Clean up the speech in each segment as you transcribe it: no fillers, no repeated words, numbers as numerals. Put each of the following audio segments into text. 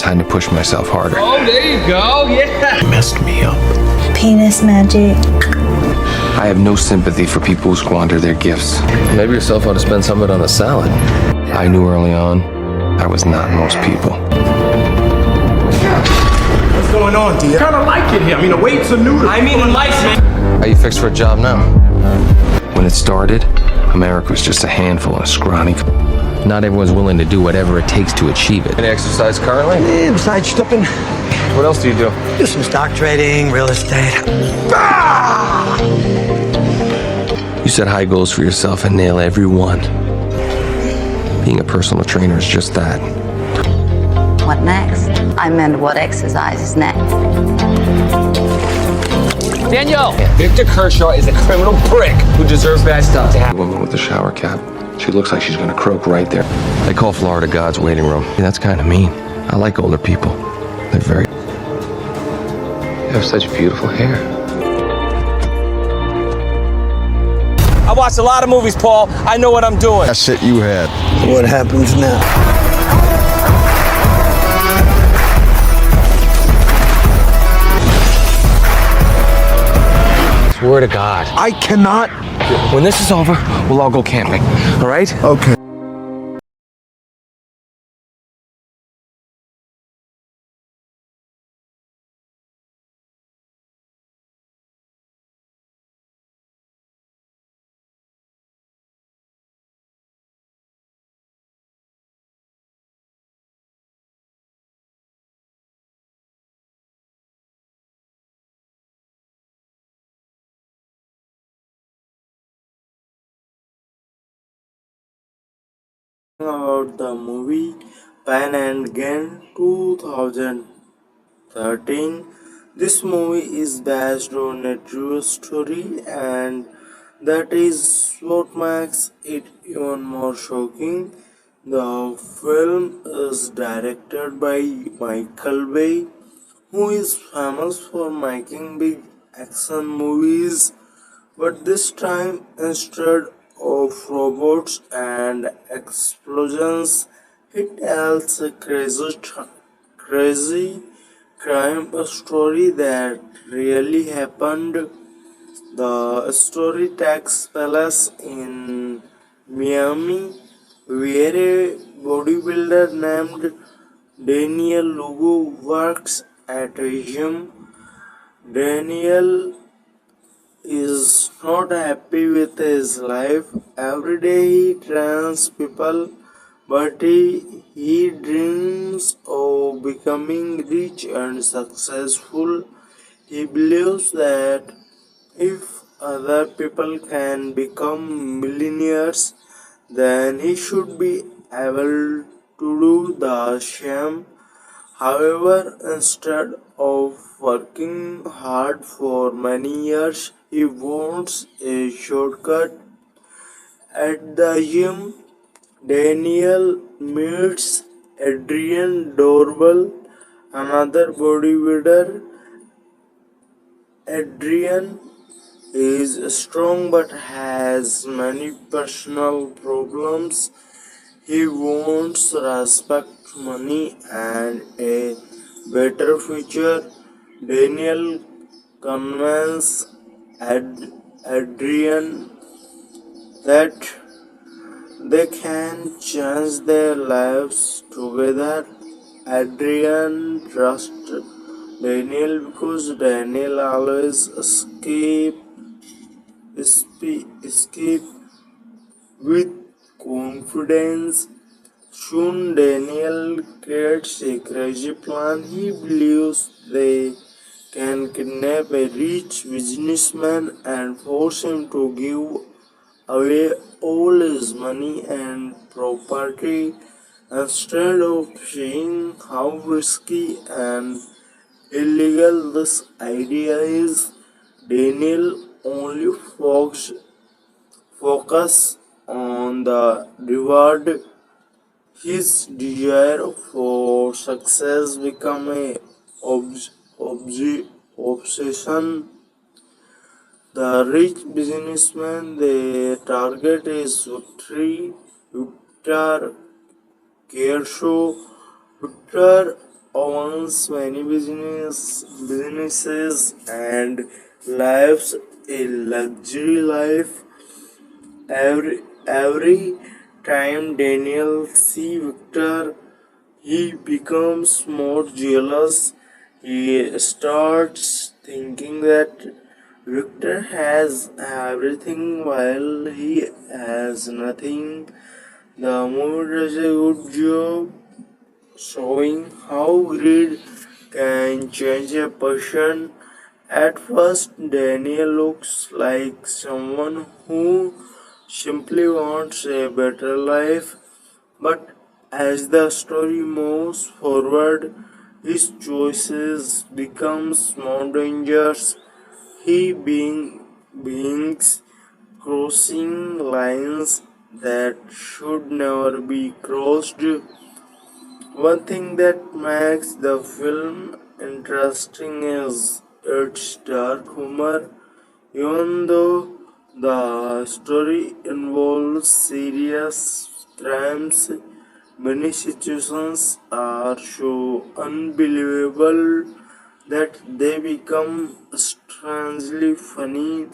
time to push myself harder. Oh, there you go. Yeah. Messed me up. Penis magic. I have no sympathy for people who squander their gifts. Maybe yourself ought to spend some of it on a salad. I knew early on I was not most people. What's going on, dear? Kinda like it here. I mean, the wait's a noodle. I mean, in life, man. Are you fixed for a job now? When it started, America was just a handful of scrawny. Not everyone's willing to do whatever it takes to achieve it. Any exercise currently? Yeah, besides stepping, What else do you do? do some stock trading, real estate. You set high goals for yourself and nail every one. Being a personal trainer is just that. What next? I meant what exercise is next. Danielle, Victor Kershaw is a criminal prick who deserves bad stuff to The happen. woman with the shower cap. She looks like she's gonna croak right there. They call Florida God's waiting room. That's kind of mean. I like older people. They're very... You have such beautiful hair. I watched a lot of movies, Paul. I know what I'm doing. That shit you had. What happens now? Swear to God. I cannot. When this is over, we'll all go camping. All right? Okay. About the movie Pan and Gan 2013. This movie is based on a true story, and that is what makes it even more shocking. The film is directed by Michael Bay, who is famous for making big action movies, but this time instead of robots and explosions, he tells a crazy crime story that really happened. The story takes place in Miami, where a bodybuilder named Daniel Lugo works at a gym. Daniel is not happy with his life. Every day he trains people, but he dreams of becoming rich and successful. He believes that if other people can become millionaires, then he should be able to do the same. However, instead of working hard for many years, he wants a shortcut. At the gym, Daniel meets Adrian Dorbel, another bodybuilder. Adrian is strong but has many personal problems. He wants respect, money, and a better future. Daniel convinces Adrian that they can change their lives together. Adrian trusts Daniel because Daniel always escape with confidence. Soon Daniel creates a crazy plan. He believes they can kidnap a rich businessman and force him to give away all his money and property. Instead of seeing how risky and illegal this idea is, Daniel only focus on the reward. His desire for success become a obsession. The rich businessman they target is Victor Kershaw. Victor owns many businesses and lives a luxury life. Every time Daniel see Victor, he becomes more jealous. He starts thinking that Victor has everything while he has nothing. The movie does a good job showing how greed can change a person. At first, Daniel looks like someone who simply wants a better life, but as the story moves forward, his choices becomes more dangerous. He beings crossing lines that should never be crossed. One thing that makes the film interesting is its dark humor. Even though the story involves serious crimes, many situations are so unbelievable that they become strangely funny.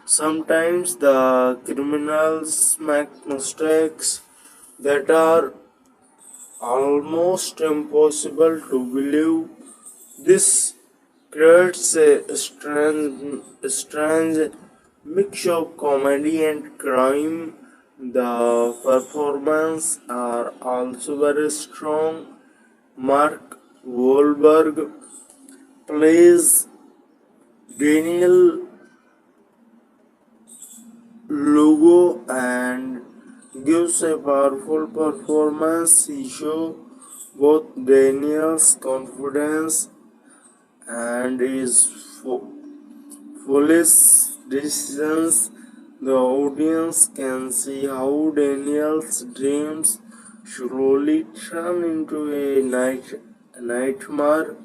Sometimes the criminals make mistakes that are almost impossible to believe. This creates a strange mix of comedy and crime. The performances are also very strong. Mark Wahlberg plays Daniel Lugo and gives a powerful performance. He shows both Daniel's confidence and his foolish decisions. The audience can see how Daniel's dreams slowly turn into a nightmare.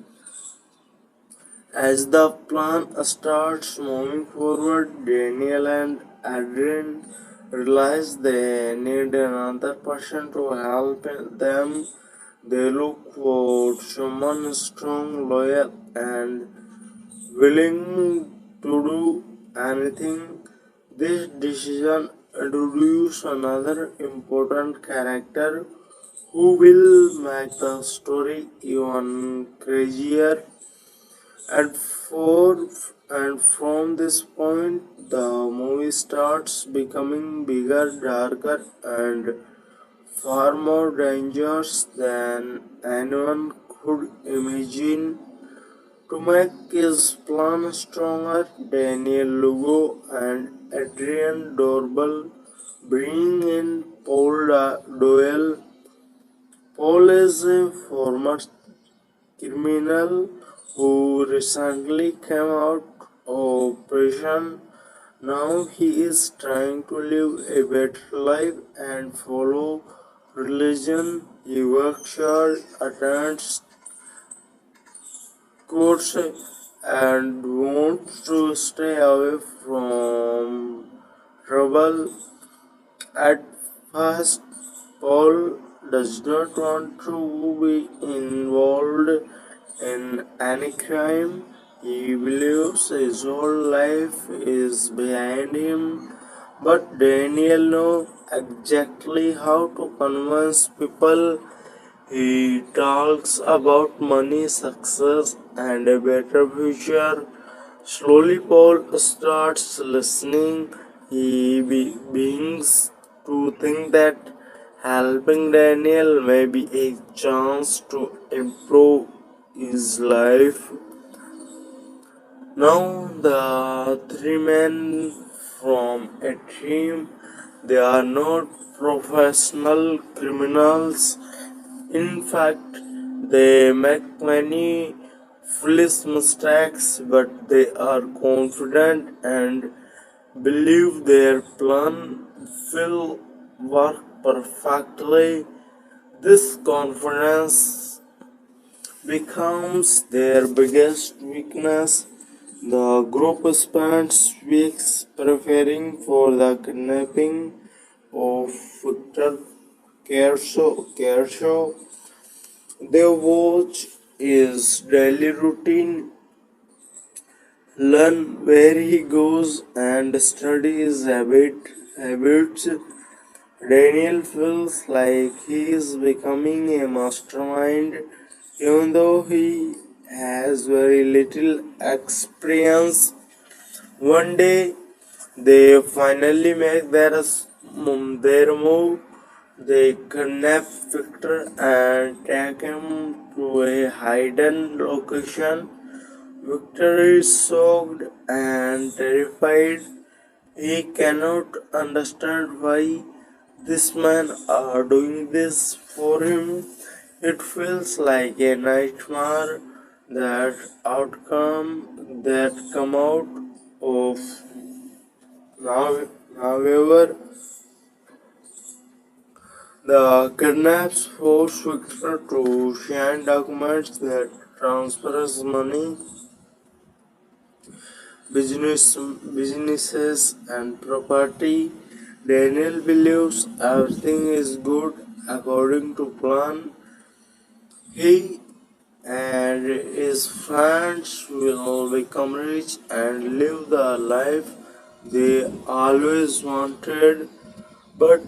As the plan starts moving forward, Daniel and Adrian realize they need another person to help them. They look for someone strong, loyal, and willing to do anything. This decision introduces another important character who will make the story even crazier. And from this point, the movie starts becoming bigger, darker, and far more dangerous than anyone could imagine. To make his plan stronger, Daniel Lugo and Adrian Dorbel bring in Doyle. Paul is a former criminal who recently came out of prison. Now he is trying to live a better life and follow religion. He works hard, attends courts, and wants to stay away from trouble. At first, Paul does not want to be involved in any crime. He believes his whole life is behind him, but Daniel knows exactly how to convince people. He talks about money, success, and a better future. Slowly, Paul starts listening. He begins to think that helping Daniel may be a chance to improve his life. Now, the three men from a team, they are not professional criminals. In fact, they make many foolish mistakes, but they are confident and believe their plan will work perfectly. This confidence becomes their biggest weakness. The group spends weeks preparing for the kidnapping of Victor Kershaw. They watch his daily routine, learn where he goes, and study his habits. Daniel feels like he is becoming a mastermind, even though he has very little experience. One day, they finally make their move. They kidnap Victor and take him to a hidden location. Victor is shocked and terrified. He cannot understand why this man are doing this for him. It feels like a nightmare that come out of now. However, the kidnaps force Victor to sign documents that transfers money, businesses, and property. Daniel believes everything is good according to plan. He and his friends will become rich and live the life they always wanted. But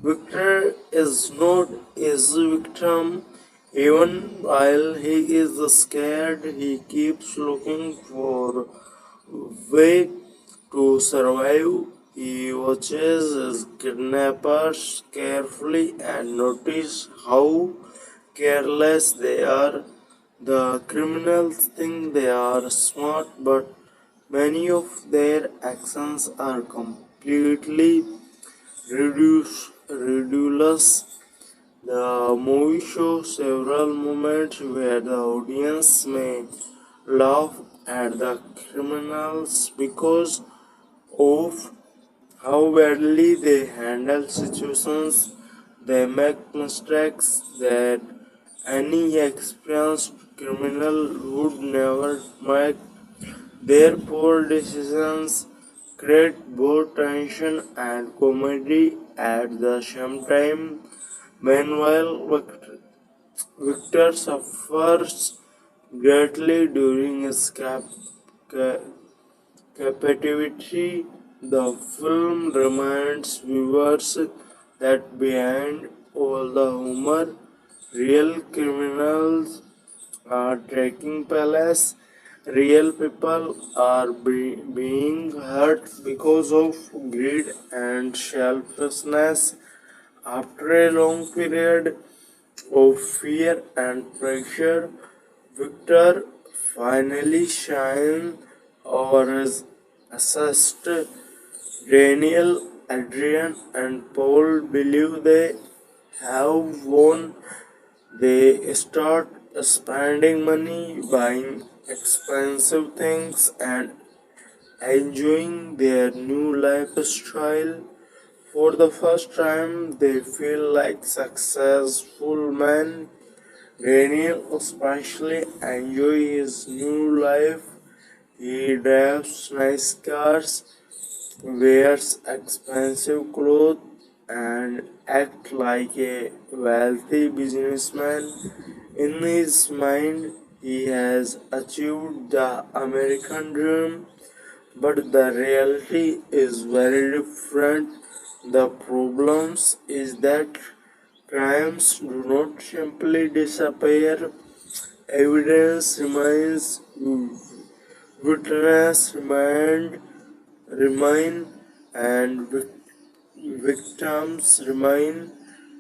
Victor is not his victim. Even while he is scared, he keeps looking for way to survive. He watches his kidnappers carefully and notices how careless they are. The criminals think they are smart, but many of their actions are completely ridiculous. The movie shows several moments where the audience may laugh at the criminals because of how badly they handle situations. They make mistakes that any experienced criminal would never make. Their poor decisions create both tension and comedy at the same time. Meanwhile, Victor suffers greatly during his ca- captivity. The film reminds viewers that behind all the humor, real criminals are taking place. Real people are being hurt because of greed and selfishness. After a long period of fear and pressure, Victor finally shines over his assist. Daniel, Adrian, and Paul believe they have won. They start spending money, buying expensive things, and enjoying their new lifestyle. For the first time, they feel like successful men. Daniel especially enjoys his new life. He drives nice cars, wears expensive clothes, and acts like a wealthy businessman. In his mind, he has achieved the American dream, but the reality is very different. The problem is that crimes do not simply disappear. Evidence remains, witnesses remain, and victims remain.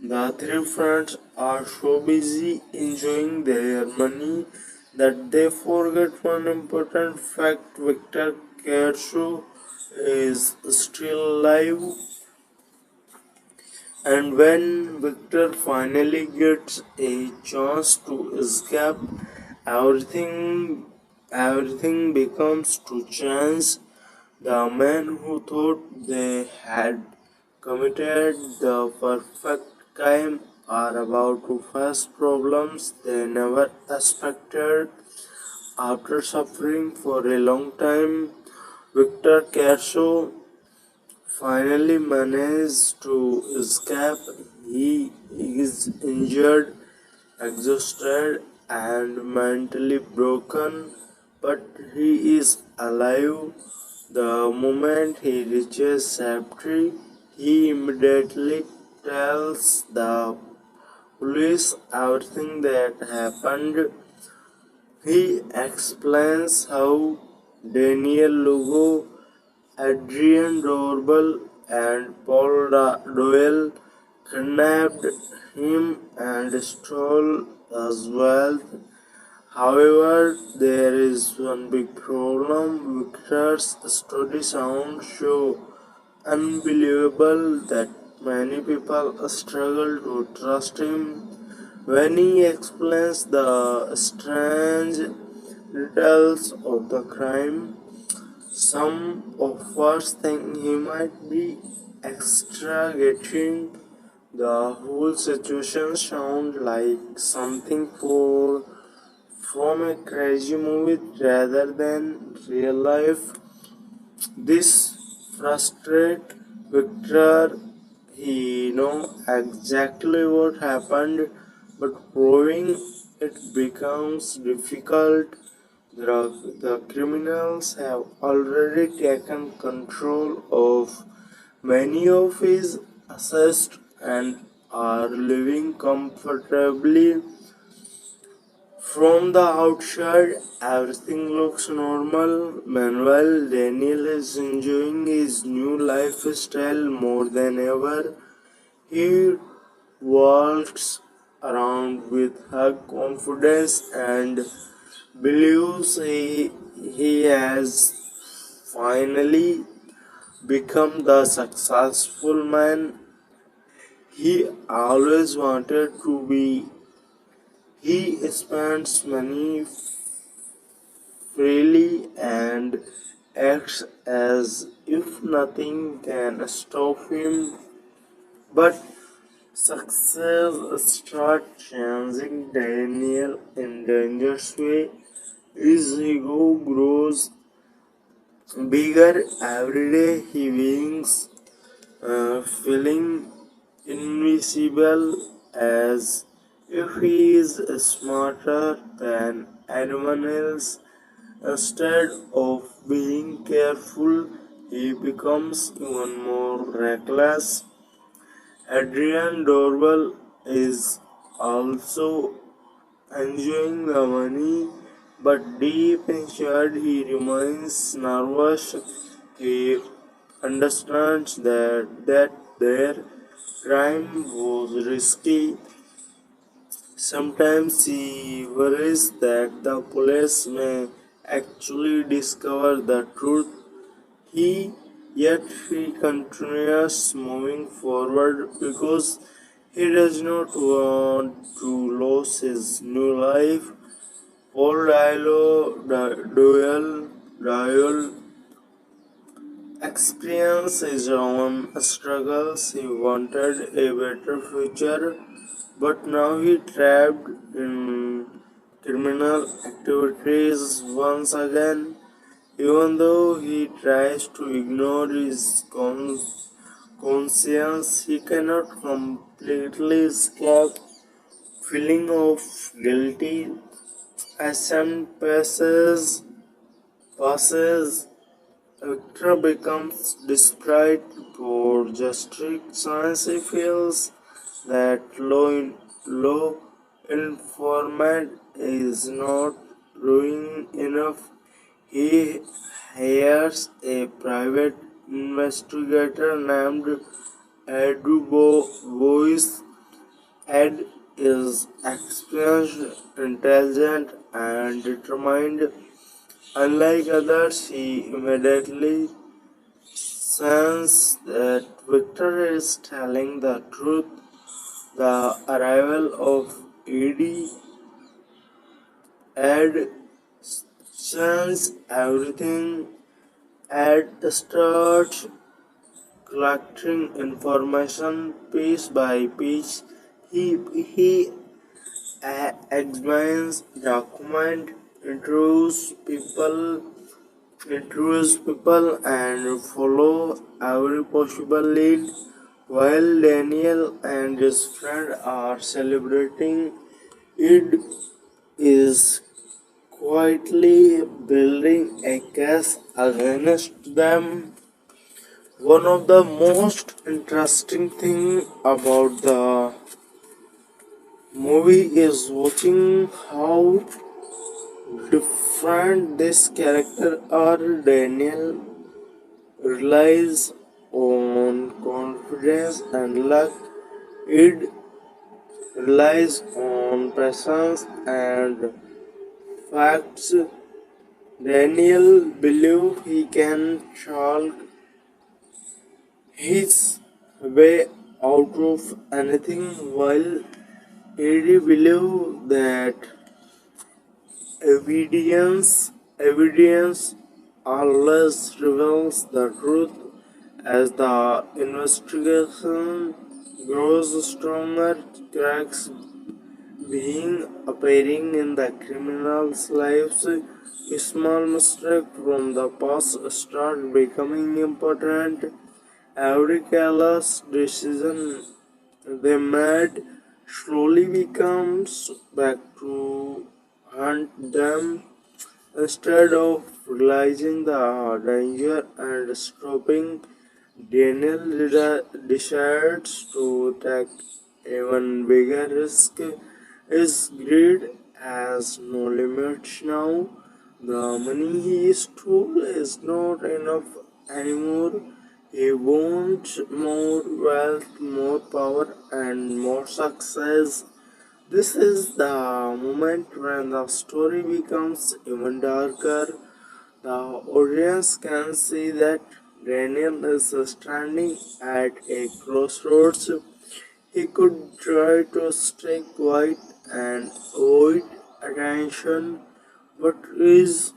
The three friends are so busy enjoying their money that they forget one important fact: Victor Kershaw is still alive. And when Victor finally gets a chance to escape, everything everything becomes to chance. The men who thought they had committed the perfect crime are about to face problems they never expected. After suffering for a long time, Victor Kershaw finally managed to escape. He is injured exhausted and mentally broken, but he is alive. The moment he reaches safety, he immediately tells the police everything that happened. He explains how Daniel Lugo, Adrian Dorbel, and Paul Doyle kidnapped him and stole his wealth. However, there is one big problem. Victor's story sounds so unbelievable that many people struggle to trust him. When he explains the strange details of the crime, some of us think he might be exaggerating. The whole situation sounds like something from a crazy movie rather than real life. This frustrates Victor. He knows exactly what happened, but proving it becomes difficult. The criminals have already taken control of many of his assets and are living comfortably. From the outside, everything looks normal. Meanwhile, Daniel is enjoying his new lifestyle more than ever. He walks around with high confidence and believes he has finally become the successful man he always wanted to be. He spends money freely and acts as if nothing can stop him. But success starts changing Daniel in dangerous way. His ego grows bigger every day. He wins, feeling invisible as if he is smarter than anyone else. Instead of being careful, he becomes even more reckless. Adrian Dorval is also enjoying the money, but deep inside he remains nervous. He understands that their crime was risky. Sometimes he worries that the police may actually discover the truth. He Yet he continues moving forward because he does not want to lose his new life. Paul Doyle experienced his own struggles. He wanted a better future, but now he trapped in criminal activities once again. Even though he tries to ignore his conscience, he cannot completely escape feeling of guilty. As time passes, Victor becomes desperate for justice since he feels that law enforcement is not doing enough. He hires a private investigator named Ed Boyce. Ed is experienced, intelligent, and determined. Unlike others, he immediately senses that Victor is telling the truth. The arrival of Ed senses everything. Ed starts collecting information piece by piece. He examines document, interviews people, and follow every possible lead. While Daniel and his friend are celebrating, It is quietly building a case against them. One of the most interesting thing about the movie is watching how different this character are. Daniel relies on confidence and luck. It relies on presence and facts. Daniel believes he can talk his way out of anything, while Eddie believes that evidence always reveals the truth. As the investigation grows stronger, cracks being appearing in the criminals' lives. Small mistakes from the past start becoming important. Every careless decision they made slowly becomes back to haunt them. Instead of realizing the danger and stopping, Daniel decides to take even bigger risk. His greed has no limits now. The money he stole is not enough anymore. He wants more wealth, more power, and more success. This is the moment when the story becomes even darker. The audience can see that Daniel is standing at a crossroads. He could try to stay quiet and avoid attention, but his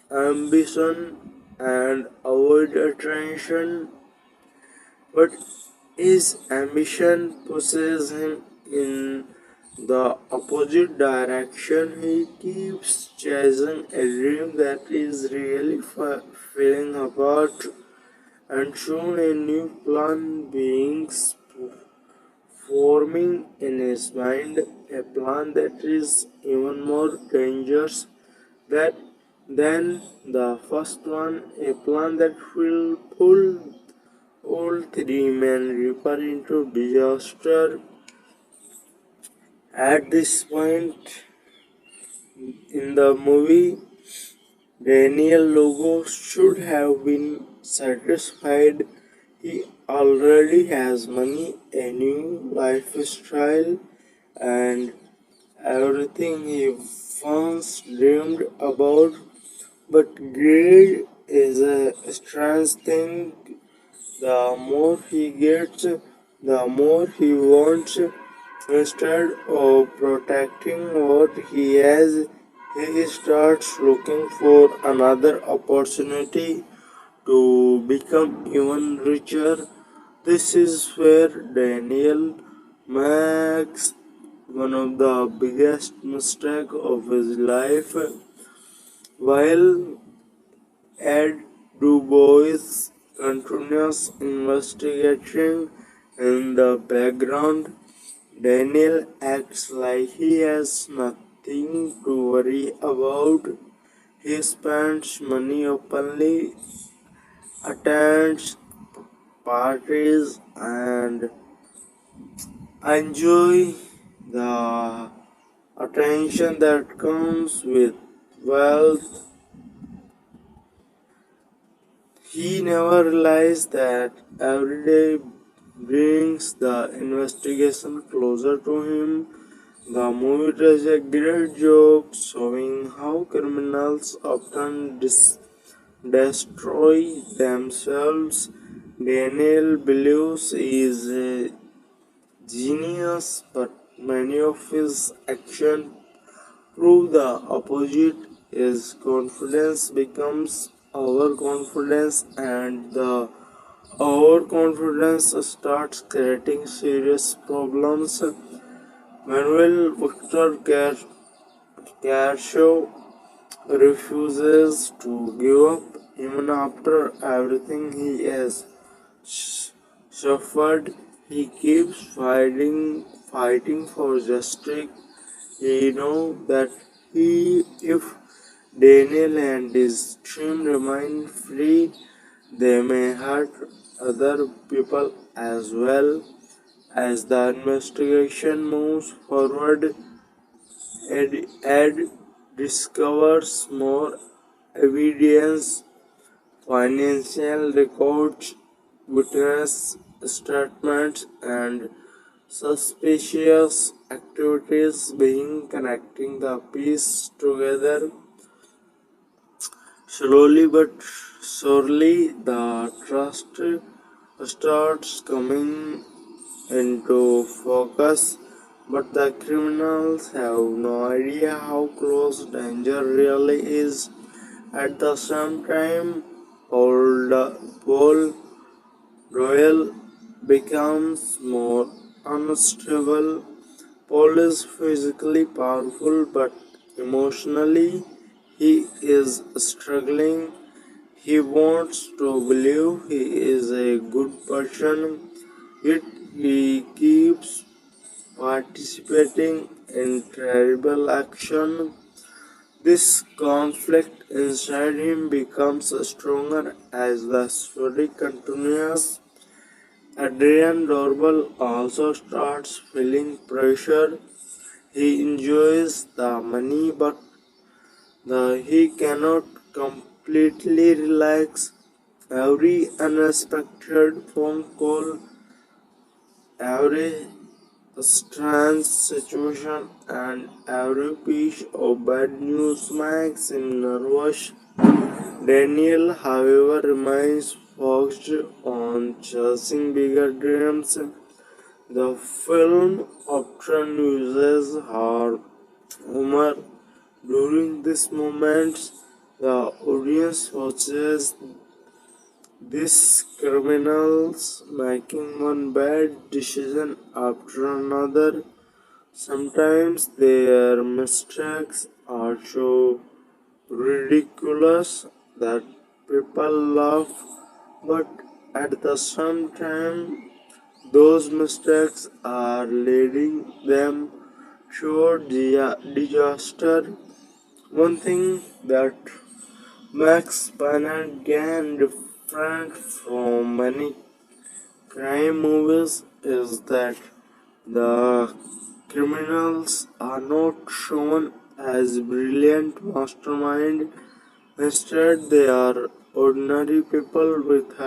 ambition and avoid attention but his ambition pushes him in the opposite direction. He keeps chasing a dream that is really falling apart, and soon a new plan beings forming in his mind, a plan that is even more dangerous that than the first one, a plan that will pull all three men refer into disaster. At this point in the movie, Daniel Logo should have been satisfied. He already has money, a new lifestyle, and everything he once dreamed about. But greed is a strange thing. The more he gets, the more he wants. Instead of protecting what he has, he starts looking for another opportunity to become even richer. This is where Daniel makes one of the biggest mistakes of his life. While Ed Du Bois continues investigating in the background, Daniel acts like he has nothing to worry about. He spends money openly, attends parties, and enjoy the attention that comes with wealth. He never realized that every day brings the investigation closer to him. The movie does a great job showing how criminals often destroy themselves. Daniel believes he is a genius, but many of his actions prove the opposite. His confidence becomes overconfidence, and the overconfidence starts creating serious problems. Manuel Victor Kershaw refuses to give up even after everything he has suffered. He keeps fighting for justice. He knows that if Daniel and his team remain free, they may hurt other people as well. As the investigation moves forward, Ed discovers more evidence, financial records, witness statements, and suspicious activities being connecting the pieces together. Slowly but surely, the trust starts coming into focus, but the criminals have no idea how close danger really is. At the same time, Paul Royal becomes more unstable. Paul is physically powerful, but emotionally he is struggling. He wants to believe he is a good person, yet he keeps participating in terrible action. This conflict inside him becomes stronger as the story continues. Adrian Dorbal also starts feeling pressure. He enjoys the money, but he cannot completely relax. Every unexpected phone call, every strange situation, and every piece of bad news makes him nervous. Daniel, however, remains focused on chasing bigger dreams. The film often uses her humor during these moments. The audience watches these criminals making one bad decision after another. Sometimes their mistakes are so ridiculous that people laugh, but at the same time, those mistakes are leading them toward disaster. One thing that makes Panagain different from many crime movies is that the criminals are not shown as brilliant masterminds. Instead, they are ordinary people with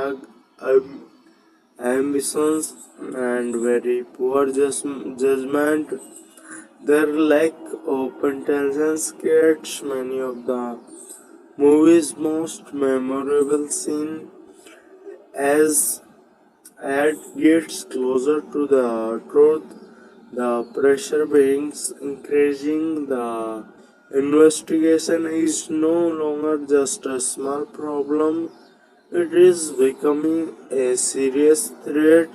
ambitions and very poor judgment. Their lack of intelligence creates many of the movie's most memorable scenes. As Ed gets closer to the truth, the pressure begins increasing. The investigation is no longer just a small problem, it is becoming a serious threat.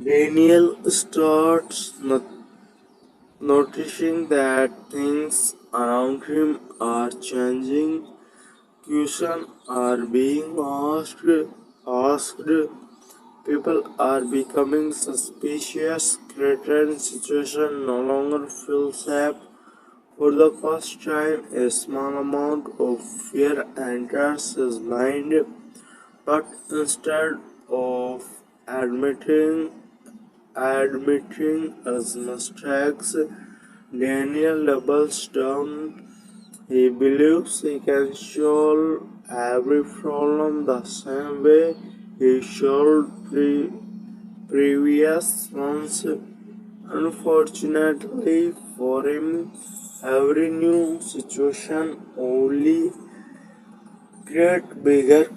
Daniel starts noticing that things around him are changing. Questions are being asked. People are becoming suspicious. Threatened situation no longer feel safe. For the first time, a small amount of fear enters his mind, but instead of admitting his mistakes, Daniel doubles down. He believes he can solve every problem the same way he solved previous ones. Unfortunately for him, every new situation only creates bigger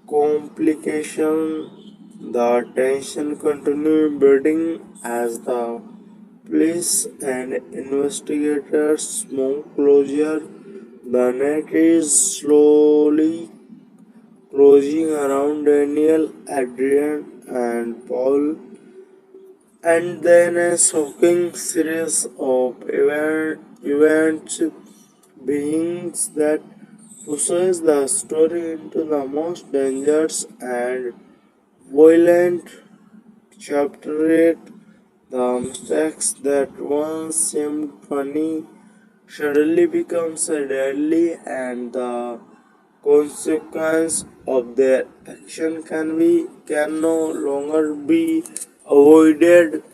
complications. The tension continues building as the police and investigators move closer. The net is slowly closing around Daniel, Adrian, and Paul, and then a shocking series of events beings that pushes the story into the most dangerous and violent chapter 8. The mistakes that once seemed funny suddenly becomes deadly, and the consequence of their action can no longer be avoided.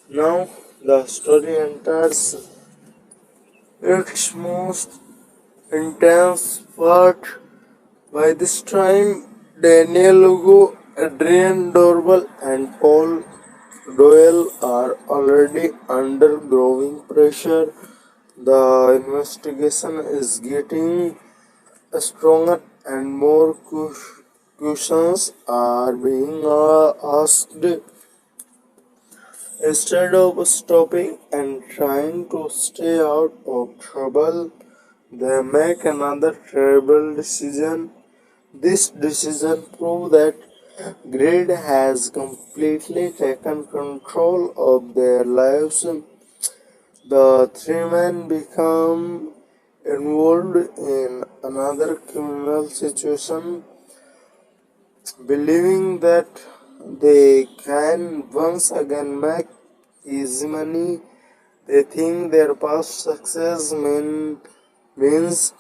Now the story enters its most intense part. By this time, Daniel Lugo, Adrian Dorbal, and Paul Doyle are already under growing pressure. The investigation is getting stronger, and more questions are being asked. Instead of stopping and trying to stay out of trouble, they make another terrible decision. This decision proves that greed has completely taken control of their lives. The three men become involved in another criminal situation, believing that they can once again make easy money. They think their past success means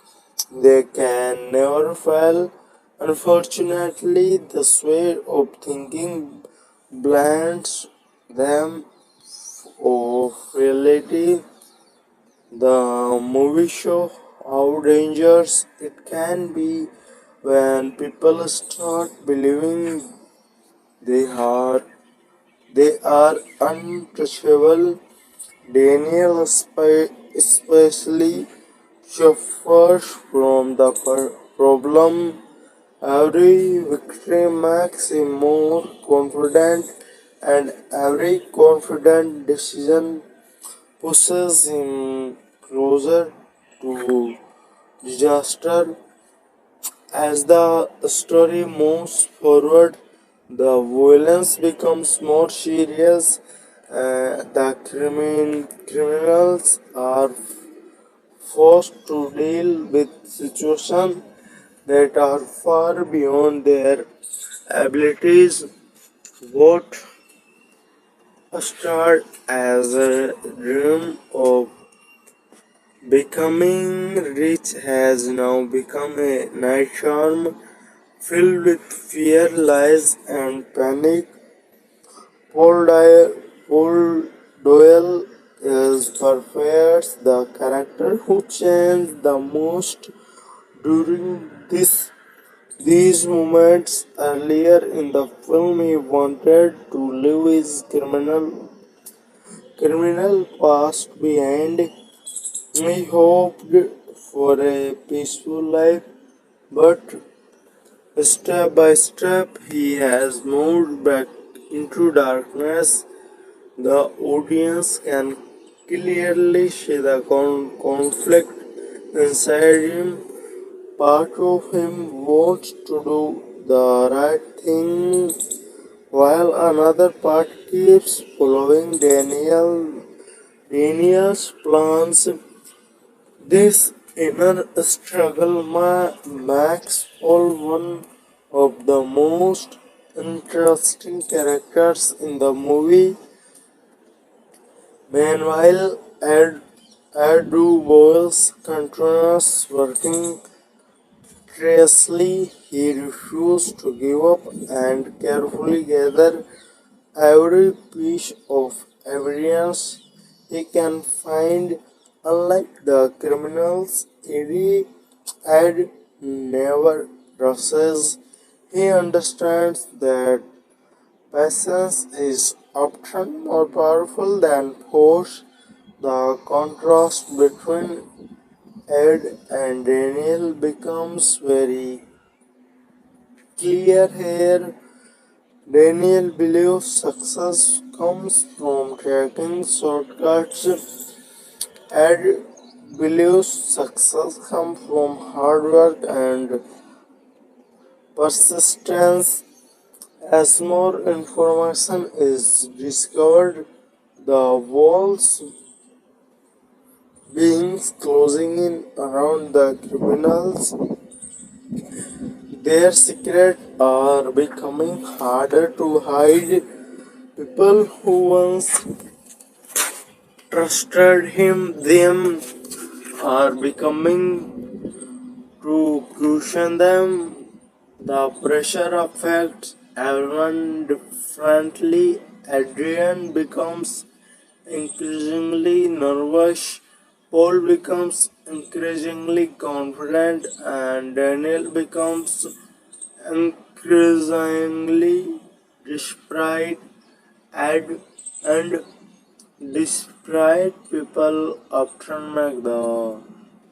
they can never fail. Unfortunately, this way of thinking blinds them of reality. The movie show how dangerous it can be when people start believing they are they are untouchable. Daniel especially suffers from the problem. Every victory makes him more confident, and every confident decision pushes him closer to disaster. As the story moves forward, the violence becomes more serious. The criminals are forced to deal with situations that are far beyond their abilities. What started as a dream of becoming rich has now become a nightmare filled with fear, lies, and panic. Paul Doyle is perhaps the character who changed the most during these moments. Earlier in the film, he wanted to leave his criminal past behind. He hoped for a peaceful life, but step by step he has moved back into darkness. The audience can clearly see the conflict inside him. Part of him wants to do the right thing, while another part keeps following Daniel's plans. This inner struggle makes Paul one of the most interesting characters in the movie. Meanwhile, Andrew Boyle's continues working tirelessly. He refused to give up and carefully gather every piece of evidence he can find. Unlike the criminals, Ed never rushes. He understands that patience is often more powerful than force. The contrast between Ed and Daniel becomes very clear here. Daniel believes success comes from taking shortcuts. Ed believes success comes from hard work and persistence. As more information is discovered, the walls beings closing in around the criminals, their secrets are becoming harder to hide. People who once trusted him, them are becoming to caution them. The pressure affects everyone differently. Adrian becomes increasingly nervous, Paul becomes increasingly confident, and Daniel becomes increasingly desperate. And, and despite people often make the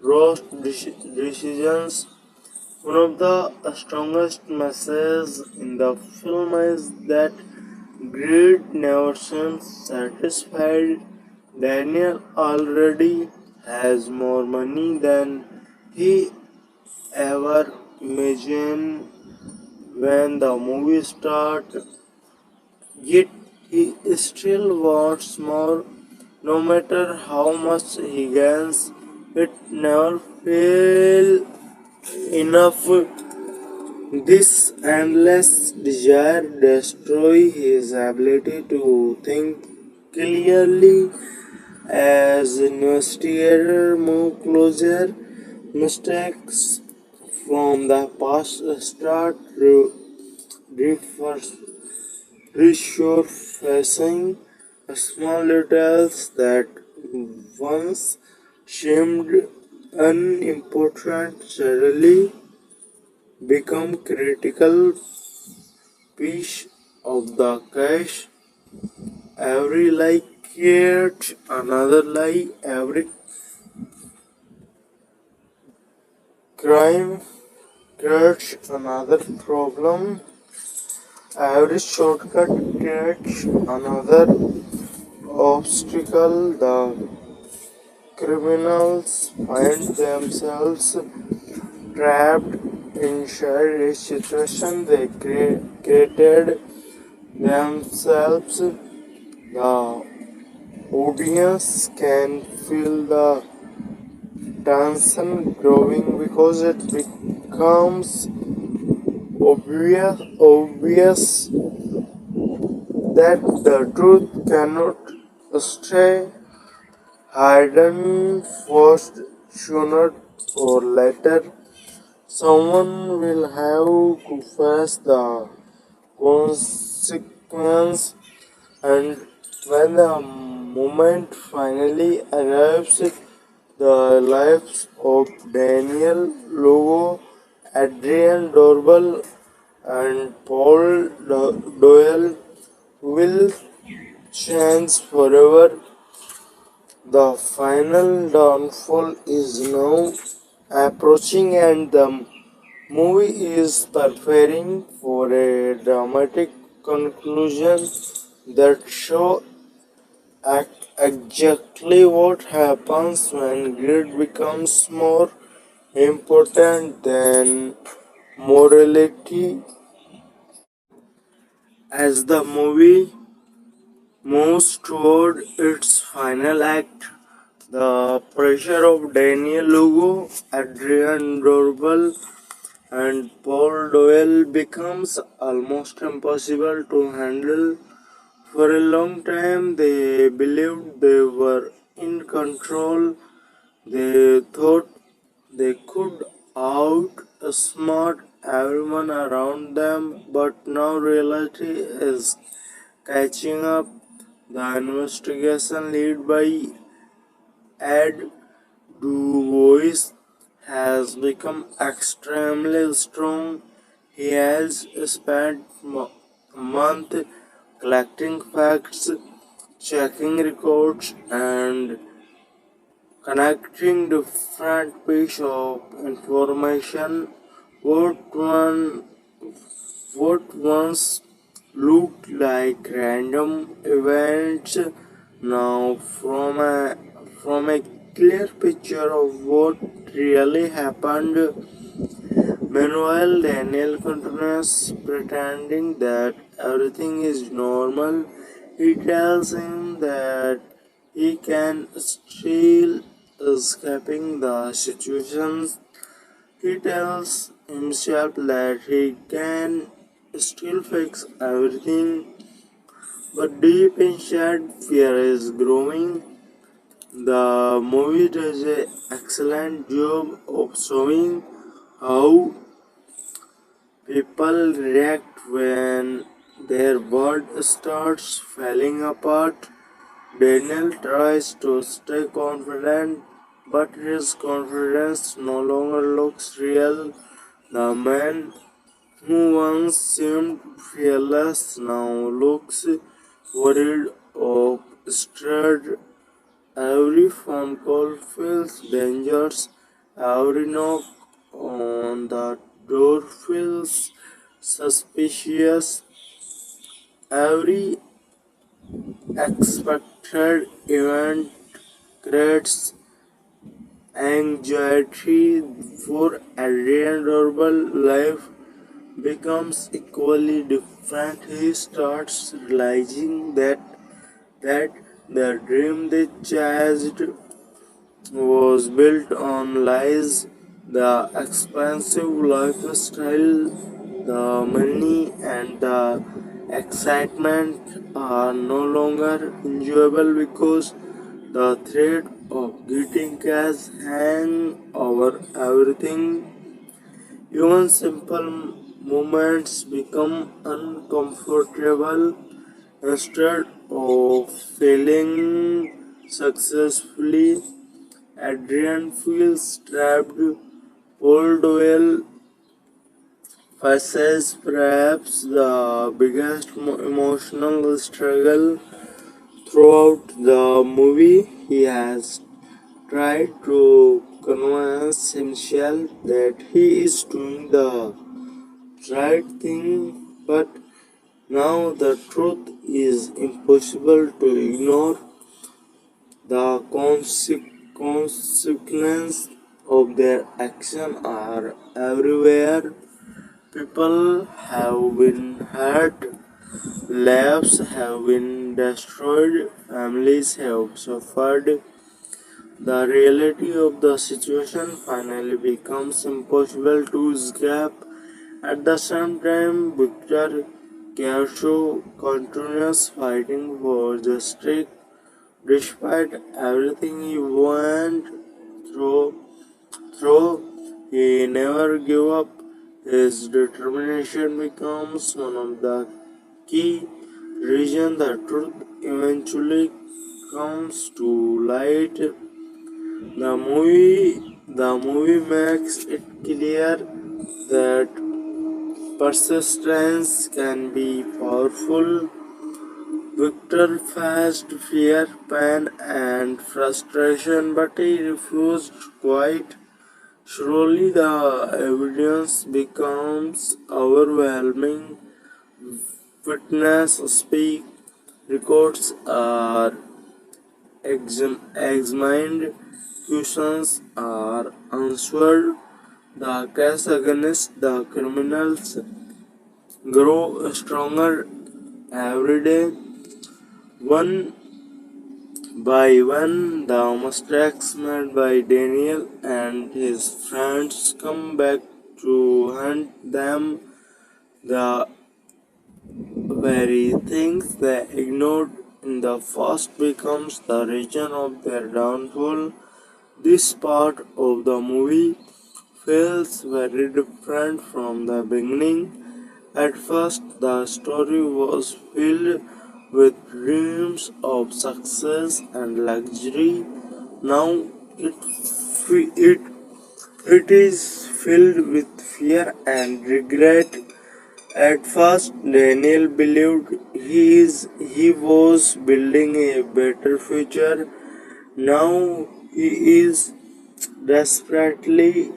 worst decisions. One of the strongest messages in the film is that greed never seems satisfied. Daniel already has more money than he ever imagined when the movie starts, yet he still wants more. No matter how much he gains, it never feels enough. This endless desire destroys his ability to think clearly. As investigators move closer, mistakes from the past start resurfacing. Small details that once seemed unimportant suddenly become critical piece of the case. Every lie creates another lie. Every crime creates another problem. Every shortcut creates another obstacle. The criminals find themselves trapped inside a situation they created themselves. The audience can feel the tension growing because it becomes obvious that the truth cannot stay hidden. First, sooner or later, someone will have to face the consequence, and when the moment finally arrives, the lives of Daniel Logo, Adrian Dorbel, and Paul Doyle will change forever. The final downfall is now approaching, and the movie is preparing for a dramatic conclusion that shows exactly what happens when greed becomes more important than morality. As the movie moves toward its final act, the pressure of Daniel Lugo, Adrian Dorbel, and Paul Doyle becomes almost impossible to handle. For a long time, they believed they were in control. They thought they could outsmart everyone around them, but now reality is catching up. The investigation led by Ed Dubois has become extremely strong. He has spent a month collecting facts, checking records, and connecting different pieces of information. What one what once looked like random events now from a clear picture of what really happened. Meanwhile, Daniel continues pretending that everything is normal. He tells him that he can still escaping the situation. He tells himself that he can still fix everything, but deep inside fear is growing. The movie does an excellent job of showing how people react when their world starts falling apart. Daniel tries to stay confident, but his confidence no longer looks real. The man who once seemed fearless now looks worried or scared. Every phone call feels dangerous. Every knock on the door feels suspicious. Every expected event creates anxiety for Adrian Dorbal. Life becomes equally different. He starts realizing that the dream they chased was built on lies. The expensive lifestyle, the money, and the excitement are no longer enjoyable because the threat of getting cash hang over everything. Even simple moments become uncomfortable. Instead of failing successfully, Adrian feels trapped. Paul Doyle faces perhaps the biggest emotional struggle throughout the movie. He has tried to convince himself that he is doing the right thing, but now the truth is impossible to ignore. The consequences of their action are everywhere. People have been hurt, lives have been destroyed, families have suffered. The reality of the situation finally becomes impossible to escape. At the same time, Victor Kershaw continues fighting for justice. Despite everything he went through, he never gave up. His determination becomes one of the key reasons the truth eventually comes to light. The movie makes it clear that persistence can be powerful. Victor faced fear, pain, and frustration, but he refused to quit. Slowly, the evidence becomes overwhelming. Witnesses speak, records are examined, questions are answered. The case against the criminals grow stronger every day. One by one, the mistakes made by Daniel and his friends come back to haunt them. The very things they ignored in the past becomes the reason of their downfall. This part of the movie feels very different from the beginning. At first, the story was filled with dreams of success and luxury. Now it, it is filled with fear and regret. At first, Daniel believed he was building a better future. Now he is desperately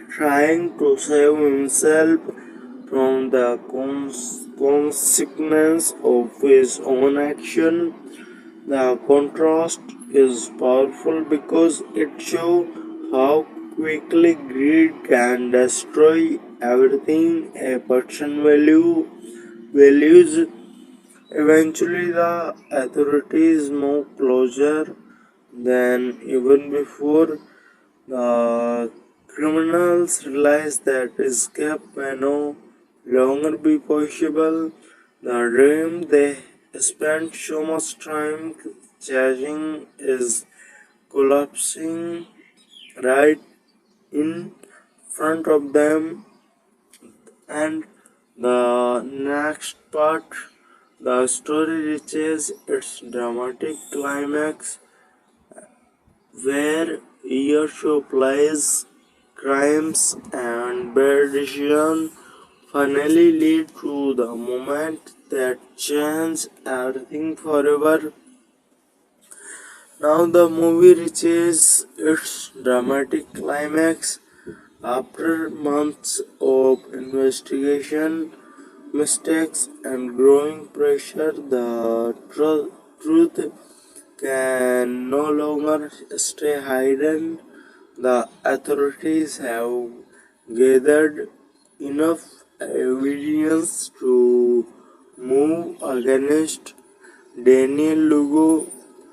trying to save himself from the consequence of his own action. The contrast is powerful because it shows how quickly greed can destroy everything a person values. Eventually, the authorities move closer than even before. The criminals realize that escape may no longer be possible. The dream they spent so much time chasing is collapsing right in front of them. And the next part, the story reaches its dramatic climax where years of lies, crimes, and bad decisions finally lead to the moment that changes everything forever. Now the movie reaches its dramatic climax after months of investigation, mistakes, and growing pressure. The truth can no longer stay hidden. The authorities have gathered enough evidence to move against Daniel Lugo,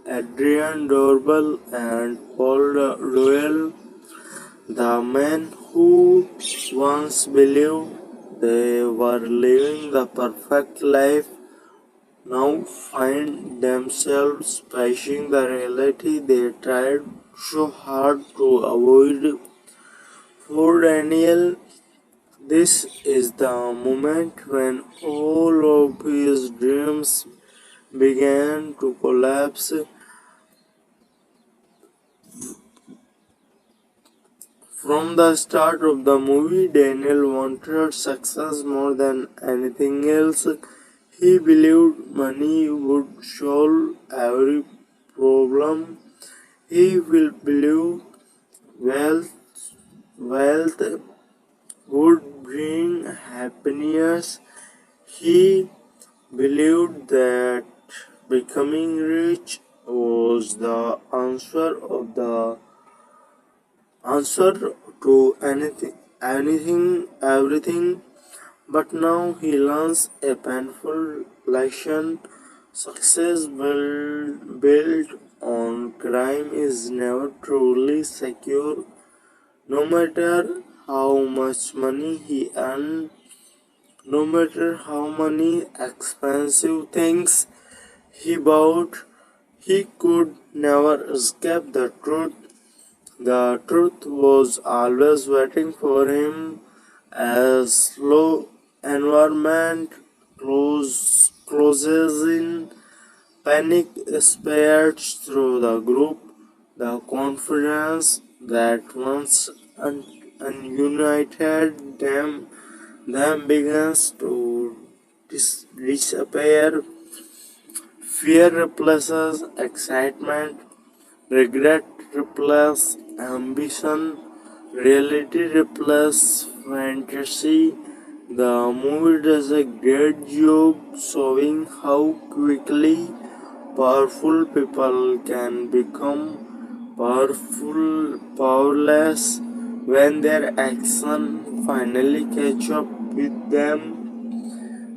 Adrian Dorbel, and Paul Royal, the men who once believed they were living the perfect life now find themselves facing the reality they tried so hard to avoid. For Daniel, this is the moment when all of his dreams began to collapse. From the start of the movie, Daniel wanted success more than anything else. He believed money would solve every problem. He will believe wealth would bring happiness. He believed that becoming rich was the answer to everything. But now he learns a painful lesson. Success built on crime is never truly secure. No matter how much money he earned, no matter how many expensive things he bought, he could never escape the truth. The truth was always waiting for him. As slow environment closes in, panic spreads through the group. The confidence that once united them begins to disappear. Fear replaces excitement, regret replaces ambition, reality replaces fantasy. The movie does a great job showing how quickly powerful people can become powerless when their action finally catch up with them.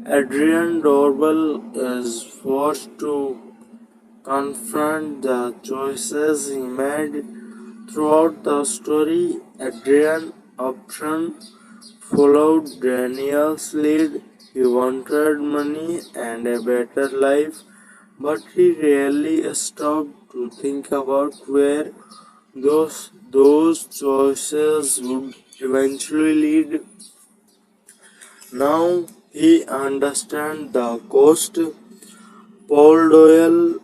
Adrian Dorbel is forced to confront the choices he made throughout the story. Adrian often followed Daniel's lead. He wanted money and a better life, but he rarely stopped to think about where those choices would eventually lead. Now he understands the cost. Paul Doyle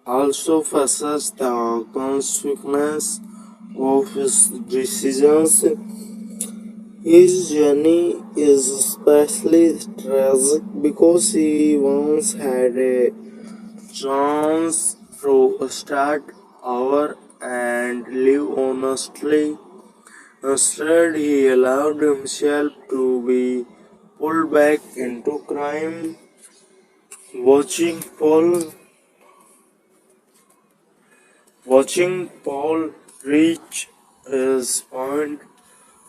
also faces the consequence of his decisions. His journey is especially tragic because he once had a chance to start over and live honestly. Instead, he allowed himself to be pulled back into crime. Watching Paul reach his point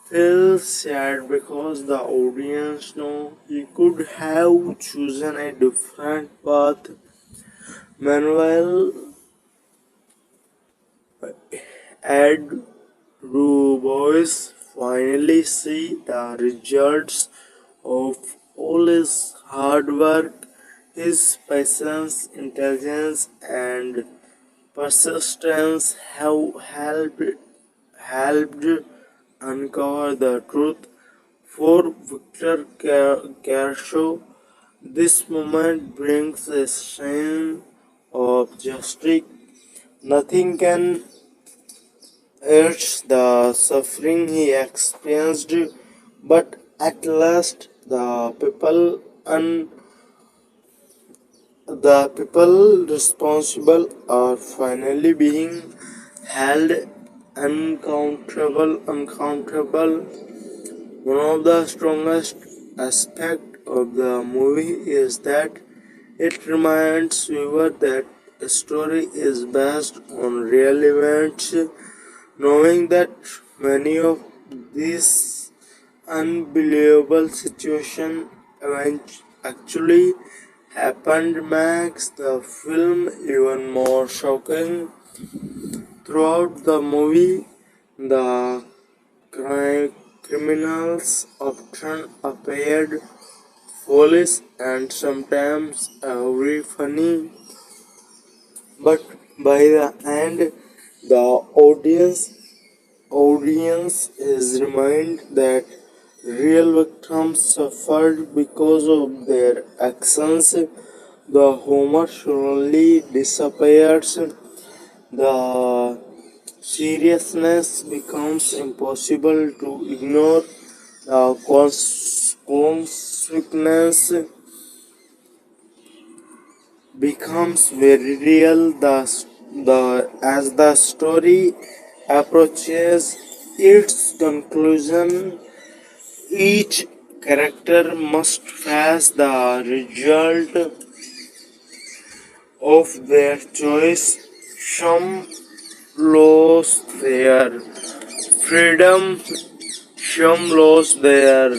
feels sad because the audience know he could have chosen a different path. Meanwhile, Ed Du Bois finally see the results of all his hard work, his patience, intelligence, and persistence have helped uncover the truth. For Victor Kershaw, this moment brings a sense of justice. Nothing can urge the suffering he experienced, but at last the people responsible are finally being held uncountable. One of the strongest aspects of the movie is that it reminds viewers that a story is based on real events, knowing that many of these unbelievable situations actually happened makes the film even more shocking. Throughout the movie, the criminals often appeared foolish and sometimes very funny, but by the end, the audience is reminded that real victims suffered because of their actions. The humor slowly disappears. The seriousness becomes impossible to ignore. The consequence becomes very real. As the story approaches its conclusion, each character must face the result of their choice. Some lost their freedom, some lost their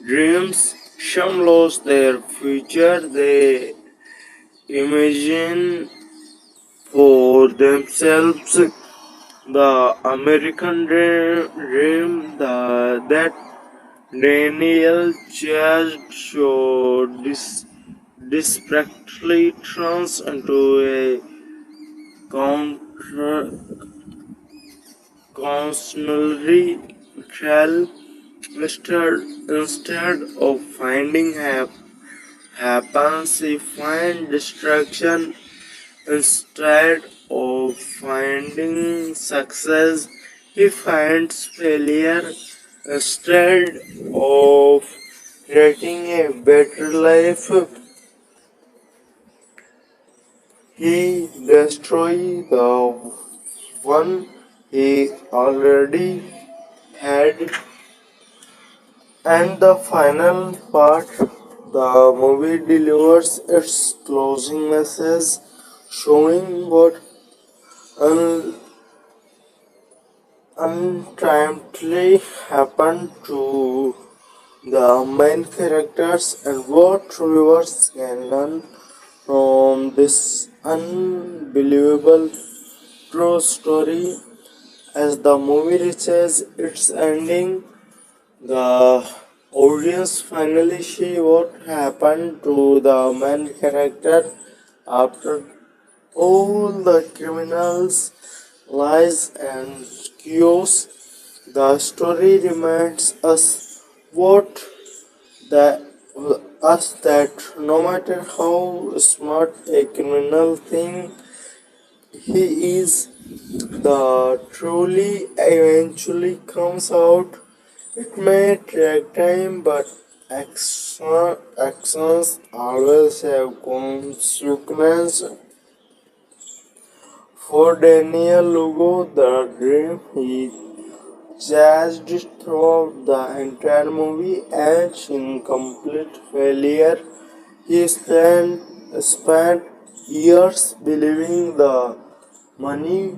dreams, some lost their future they imagine for themselves. The American dream that Daniel chased so desperately turns into a counter cautionary tale. Instead of finding happens, he finds destruction. Instead of finding success, he finds failure. Instead of creating a better life, he destroys the one he already had. And the final part, the movie delivers its closing message, showing what un- untimely happened to the main characters and what viewers can learn from this unbelievable true story. As the movie reaches its ending, the audience finally see what happened to the main character after all the criminals, lies and chaos. The story reminds us what that no matter how smart a criminal thing he is, the truly eventually comes out. It may take time, but actions always have consequence. For Daniel Lugo, the dream he chased throughout the entire movie ends in complete failure. He spent years believing the money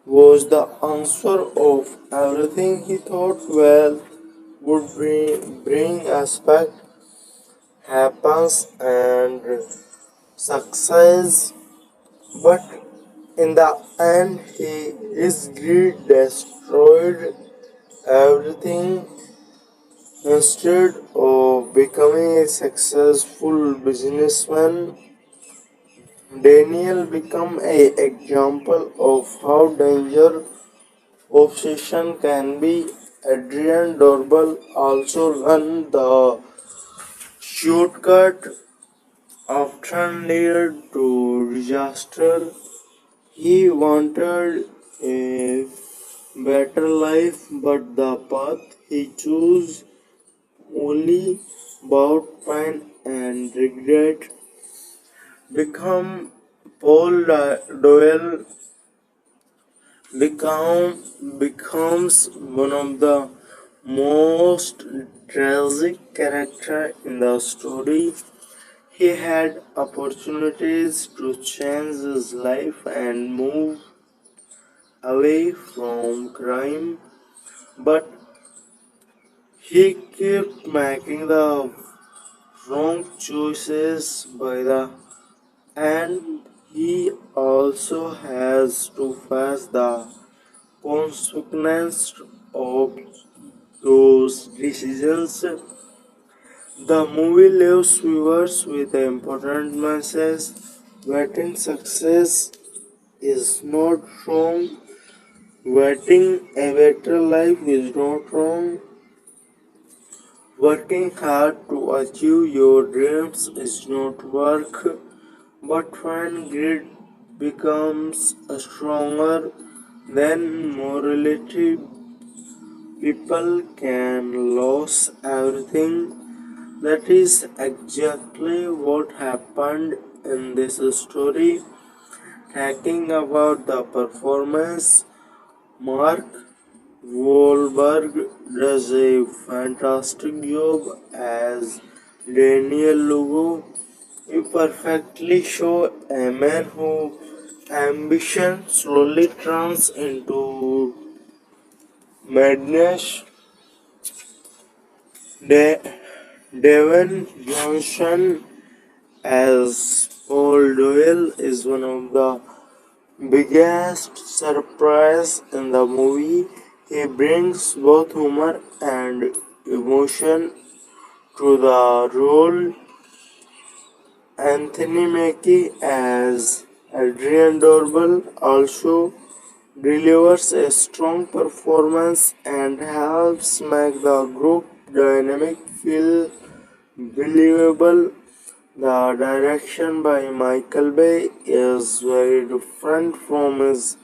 was the answer of everything. He thought wealth would bring aspect, happens and success, but in the end his greed destroyed everything. Instead of becoming a successful businessman, Daniel became an example of how dangerous obsession can be. Adrian Dorbal also learned the shortcut often led to disaster. He wanted a better life, but the path he chose only brought pain and regret. Become Paul Doyle becomes one of the most tragic character in the story. He had opportunities to change his life and move away from crime, but he kept making the wrong choices by the end. He also has to face the consequences of those decisions. The movie leaves viewers with an important message. Waiting success is not wrong. Waiting a better life is not wrong. Working hard to achieve your dreams is not work. But when greed becomes stronger than morality, people can lose everything. That is exactly what happened in this story. Talking about the performance, Mark Wahlberg does a fantastic job as Daniel Lugo. You perfectly show a man whose ambition slowly turns into madness. Devon Johnson as Paul Doyle is one of the biggest surprise in the movie. He brings both humor and emotion to the role. Anthony Mackie as Adrian Dorbal also delivers a strong performance and helps make the group dynamic feel believable. The direction by Michael Bay is very different from his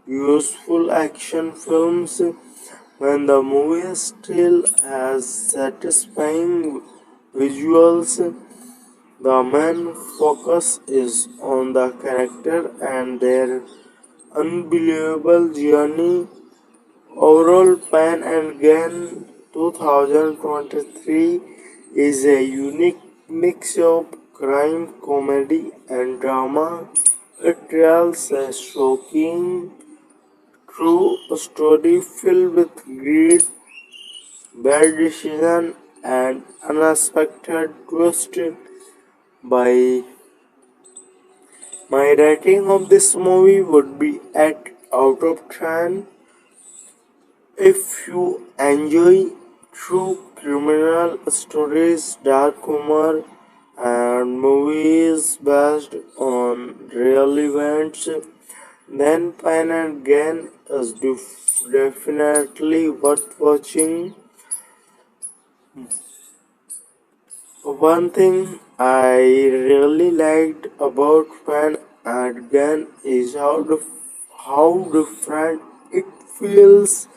useful action films. When the movie still has satisfying visuals, the main focus is on the character and their unbelievable journey. Overall, Pan and Gain 2023 is a unique mix of crime, comedy, and drama. It tells a shocking, true story filled with greed, bad decision, and unexpected twist. By my rating of this movie would be 8 out of 10. If you enjoy true criminal stories, dark humor, and movies based on real events, then Pain and Gain is definitely worth watching. One thing I really liked about Pain and Gain is how different it feels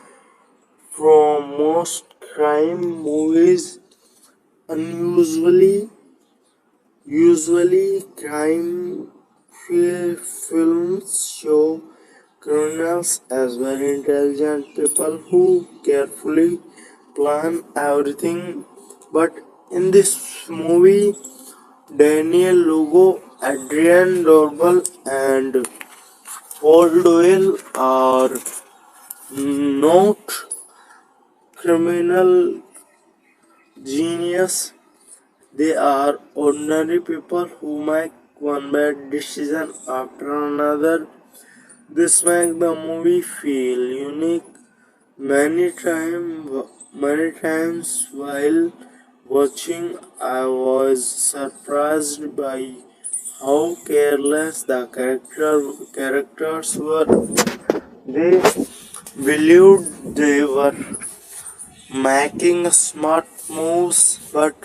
from most crime movies. Usually crime films show criminals as very intelligent people who carefully plan everything. But in this movie, Daniel Lugo, Adrian Dorbal, and Paul Doyle are not criminal genius. They are ordinary people who make one bad decision after another. This makes the movie feel unique. Many times while watching, I was surprised by how careless the characters were. They believed they were making smart moves, but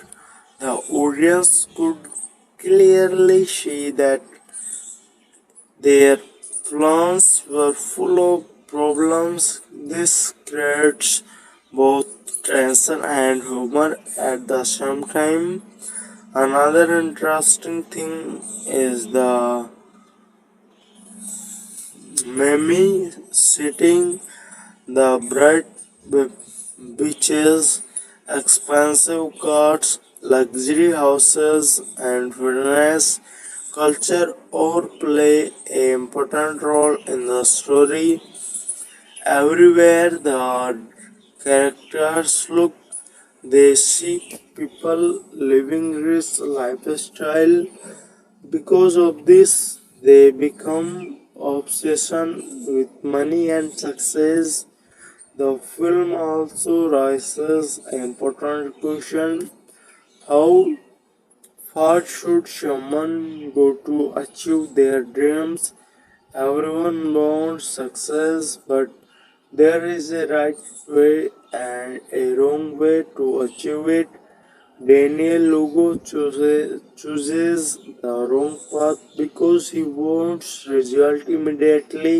the audience could clearly see that their plans were full of problems. This creates both tension and humor at the same time. Another interesting thing is the meme setting, the bright beaches, expensive cars, luxury houses, and fitness culture all play an important role in the story. Everywhere the characters look, they see people living rich lifestyle. Because of this, they become obsessed with money and success. The film also raises an important question: how far should someone go to achieve their dreams? Everyone wants success, but there is a right way and a wrong way to achieve it. Daniel Lugo chooses the wrong path because he wants result immediately.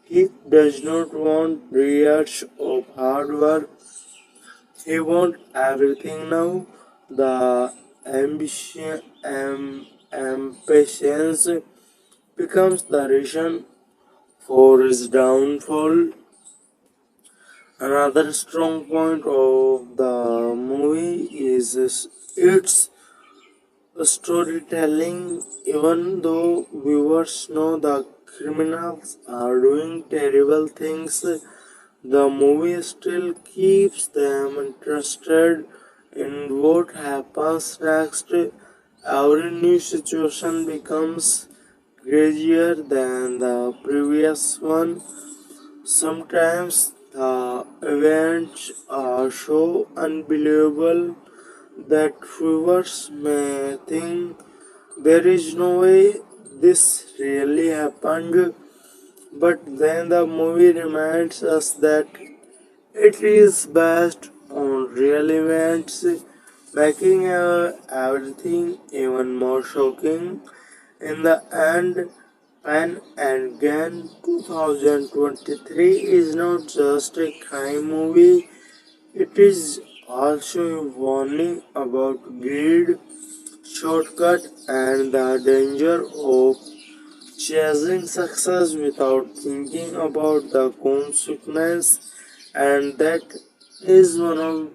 He does not want years of hard work. He wants everything now. The impatience becomes the reason for his downfall. Another strong point of the movie is its storytelling. Even though viewers know the criminals are doing terrible things, the movie still keeps them interested in what happens next. Every new situation becomes crazier than the previous one. Sometimes the events are so unbelievable that viewers may think there is no way this really happened, but then the movie reminds us that it is based on real events, making everything even more shocking. In the end, Pan and Gan 2023 is not just a crime movie, it is also a warning about greed, shortcut, and the danger of chasing success without thinking about the consequence. And that is one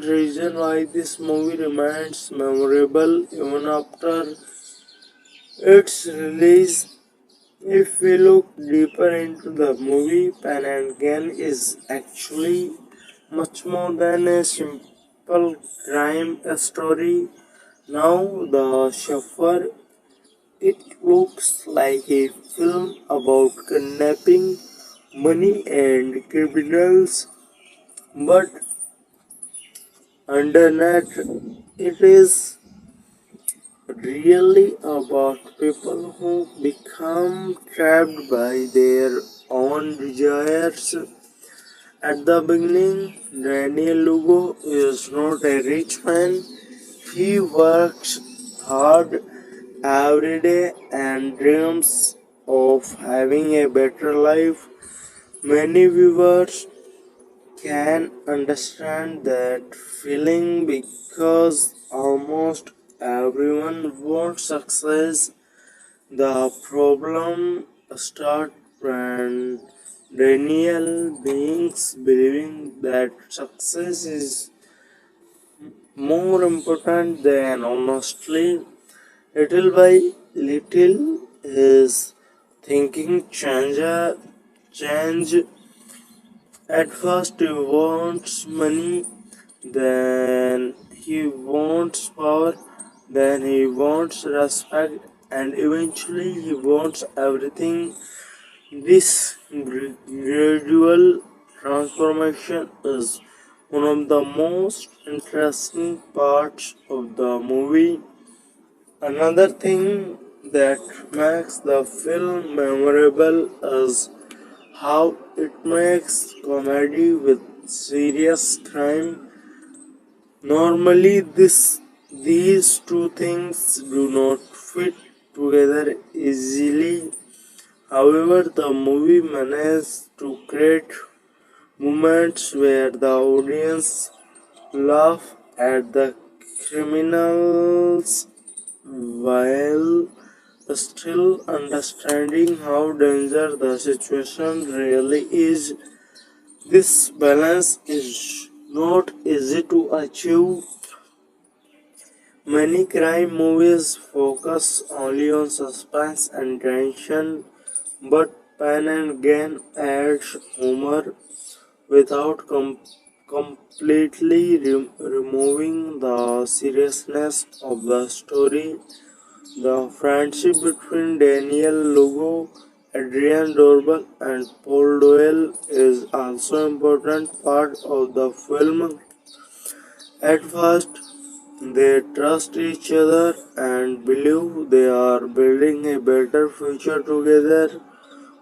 reason why this movie remains memorable even after its release. If we look deeper into the movie, Pan and Gan is actually much more than a simple crime story. Now, the chauffeur, it looks like a film about kidnapping, money, and criminals, but underneath, it is really about people who become trapped by their own desires. At the beginning, Daniel Lugo is not a rich man. He works hard every day and dreams of having a better life. Many viewers can understand that feeling because almost everyone wants success. The problem starts when Daniel beings believing that success is more important than honestly. Little by little, his thinking change. At first, he wants money, then he wants power, then he wants respect, and eventually he wants everything. This gradual transformation is one of the most interesting parts of the movie. Another thing that makes the film memorable is how it makes comedy with serious crime. Normally, these two things do not fit together easily. However, the movie managed to create moments where the audience laugh at the criminals while still understanding how dangerous the situation really is. This balance is not easy to achieve. Many crime movies focus only on suspense and tension, but Pan and Gain adds humor without completely removing the seriousness of the story. The friendship between Daniel Lugo, Adrian Dorbal, and Paul Doyle is also an important part of the film. At first, they trust each other and believe they are building a better future together.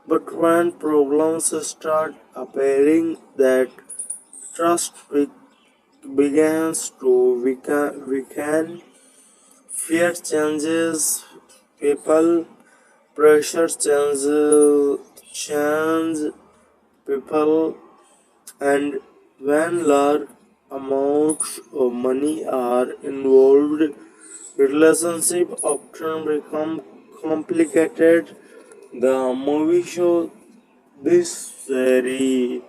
But when problems start appearing, that trust begins to weaken. Fear changes people, pressure change people, and when large amounts of money are involved, relationships often become complicated. The movie shows this very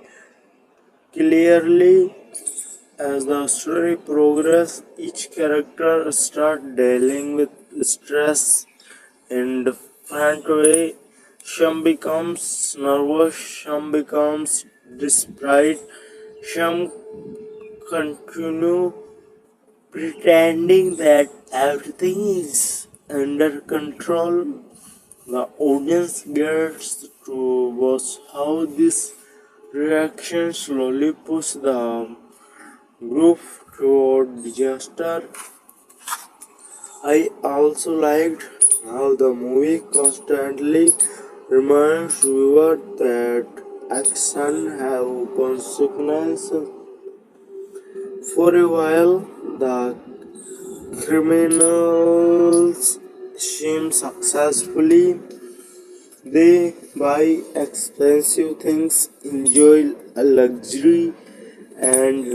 clearly. As the story progresses, each character starts dealing with stress in different way. Some becomes nervous, some becomes desperate, some continue pretending that everything is under control. The audience gets to watch how this reaction slowly push the group toward disaster. I also liked how the movie constantly reminds viewers that action have consequences. For a while, the criminals seem successfully. They buy expensive things, enjoy a luxury, and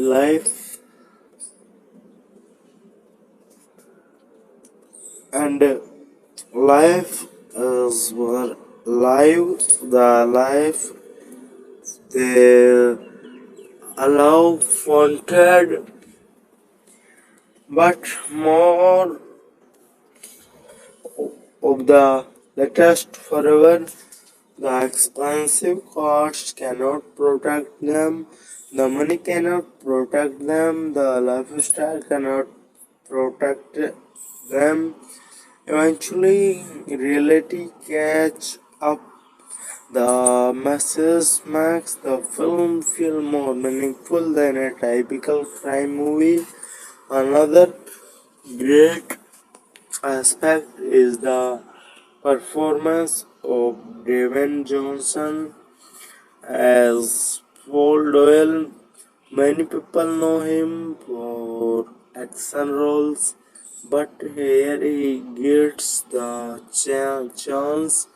and life is live the life they allow wanted, but more of the latest forever. The expensive costs cannot protect them, the money cannot protect them, the lifestyle cannot protect them. Eventually, reality catch up. The message makes the film feel more meaningful than a typical crime movie. Another great aspect is the performance of Dwayne Johnson as Paul Doyle. Many people know him for action roles, but here he gets the chance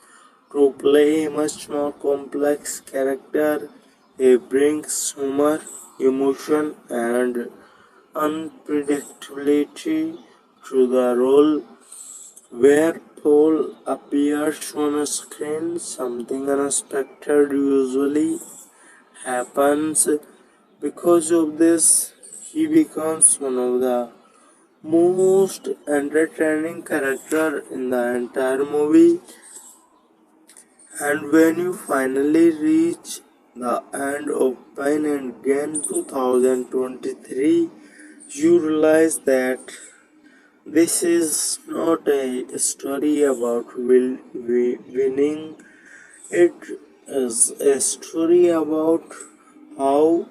to play a much more complex character. He brings humor, emotion, and unpredictability to the role. Where Paul appears on screen, something unexpected usually happens. Because of this, he becomes one of the most entertaining character in the entire movie. And when you finally reach the end of Pain and Gain 2023, you realize that this is not a story about winning. It is a story about how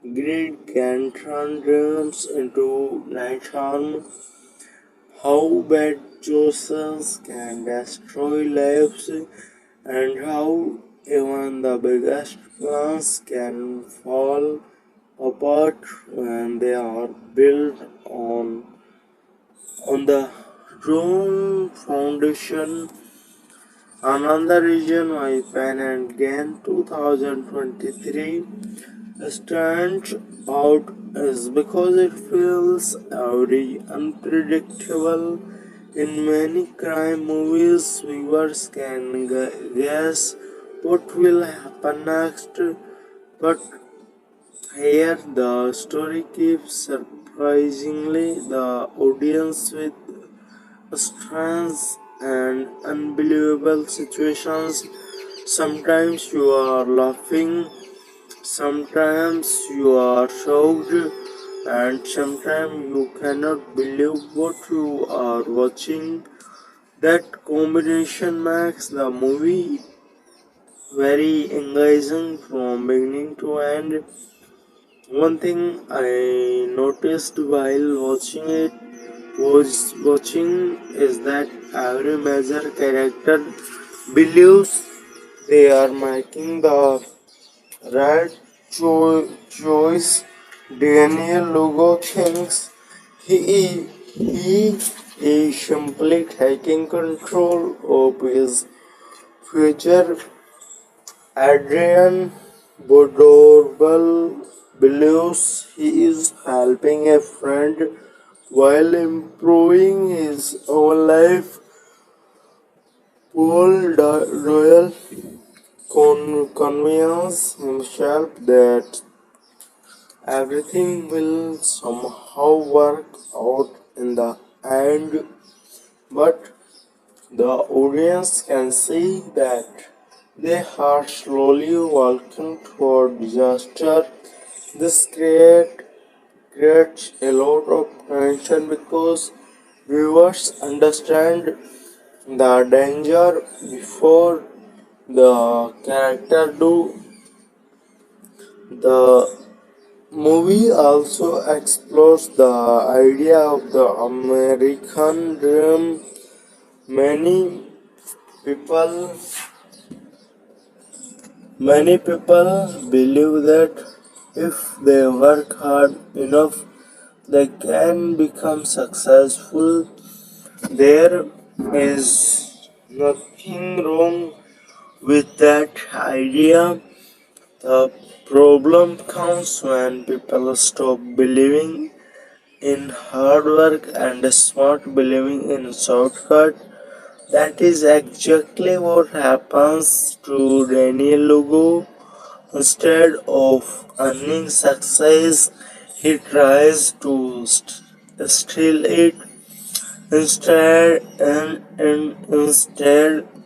greed can turn dreams into nightmare, how bad choices can destroy lives, and how even the biggest plans can fall apart when they are built on the wrong foundation. Another reason why Pen and Gan 2023 stands out is because it feels very unpredictable. In many crime movies, viewers can guess what will happen next, but here the story keeps surprisingly the audience with strange and unbelievable situations. Sometimes you are laughing, sometimes you are shocked, and sometimes you cannot believe what you are watching. That combination makes the movie very engaging from beginning to end. One thing I noticed while watching is that every major character believes they are making the right choice. Daniel Lugo thinks he is simply taking control of his future. Adrian Bodorbal believes he is helping a friend while improving his own life. Paul Doyle convinces himself that everything will somehow work out in the end, but the audience can see that they are slowly walking toward disaster. This creates a lot of tension because viewers understand the danger before the character do. The movie also explores the idea of the American dream. Many people Many people believe that if they work hard enough, they can become successful. There is nothing wrong with that idea. The problem comes when people stop believing in hard work and start believing in shortcut. That is exactly what happens to Daniel Lugo. Instead of earning success, he tries to steal it. Instead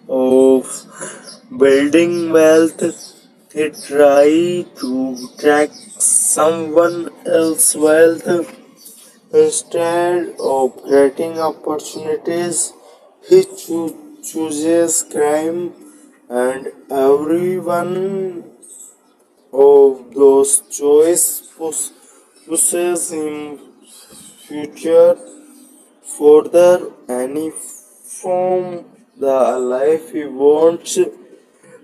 of building wealth, he tries to track someone else's wealth. Instead of creating opportunities, he chooses crime, and everyone of those choices pushes him future further any from the life he wants.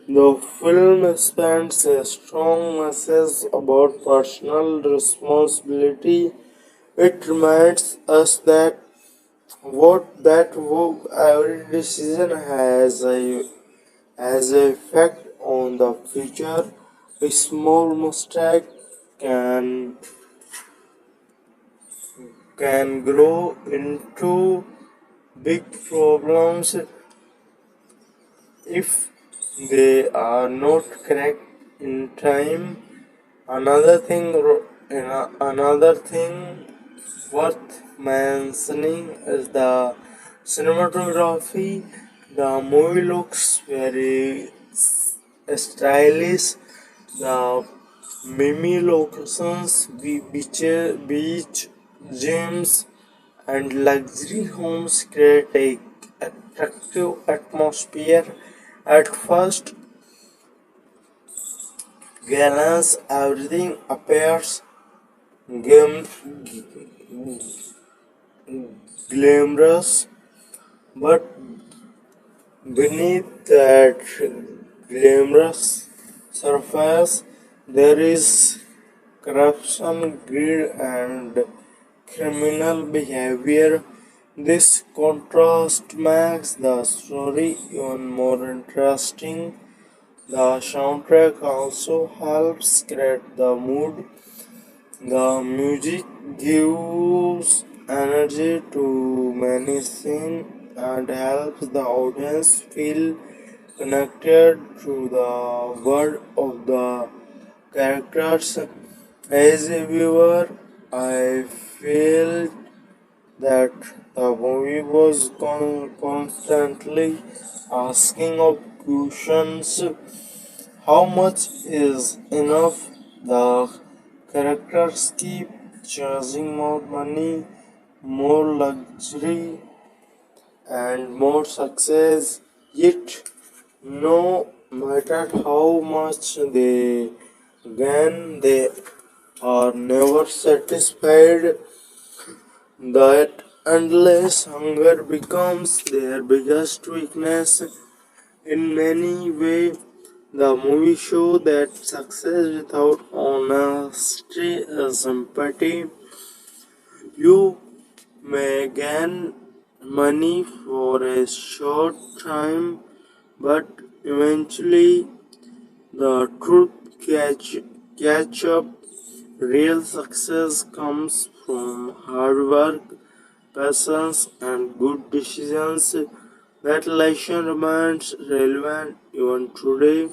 The film spends a strong message about personal responsibility. It reminds us that every decision has an effect on the future. A small mistake can can grow into big problems if they are not correct in time. Another thing worth mentioning is the cinematography. The movie looks very stylish. The mimi locations, beach, gyms, and luxury homes create a attractive atmosphere. At first glance, everything appears gam- glamorous, but beneath that glamorous surface, there is corruption, greed, and criminal behavior. This contrast makes the story even more interesting. The soundtrack also helps create the mood. The music gives energy to many scenes and helps the audience feel connected to the world of the characters. As a viewer, I feel that the movie was constantly asking of questions. How much is enough? The characters keep chasing more money, more luxury, and more success. Yet, no matter how much they gain, they are never satisfied. That endless hunger becomes their biggest weakness. In many ways, the movie shows that success without honesty is empty. You may gain money for a short time, but eventually the truth catch up. Real success comes from hard work, patience, and good decisions. That lesson remains relevant even today,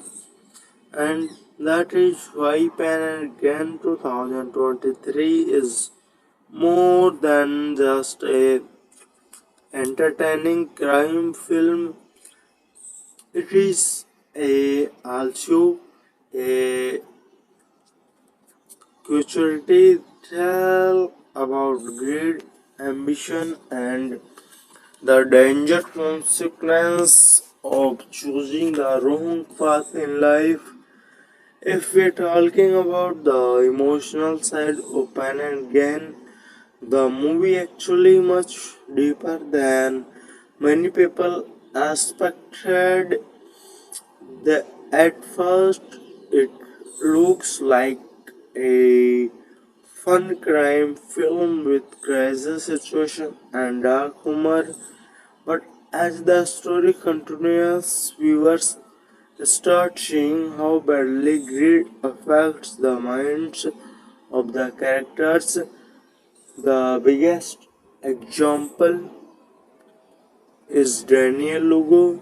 and that is why Pan and Gan 2023 is more than just a entertaining crime film. It is also a curiosity tale about greed, ambition, and the danger consequence of choosing the wrong path in life. If we're talking about the emotional side of Pan and Gain, the movie actually much deeper than many people expected. At first, it looks like a fun crime film with crazy situation and dark humor, but as the story continues, viewers start seeing how badly greed affects the minds of the characters. The biggest example is Daniel Lugo.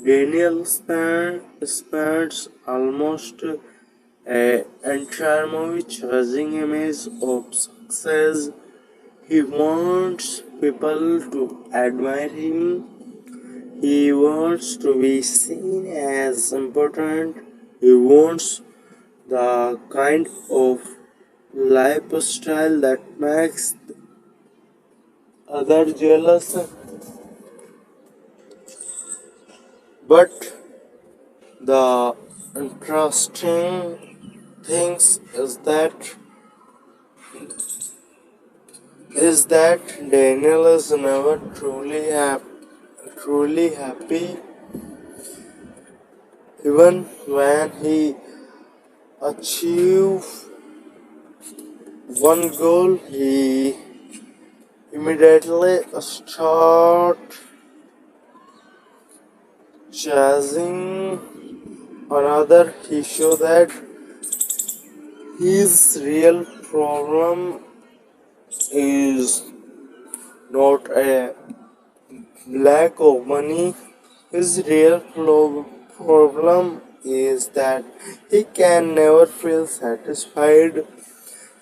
Daniel spends almost an entire movie chasing image of success. He wants people to admire him. He wants to be seen as important. He wants the kind of lifestyle that makes others jealous. But the interesting things is that Daniel is never truly happy. Even when he achieves one goal, he immediately starts chasing another. He shows that his real problem is not a lack of money. His real problem is that he can never feel satisfied.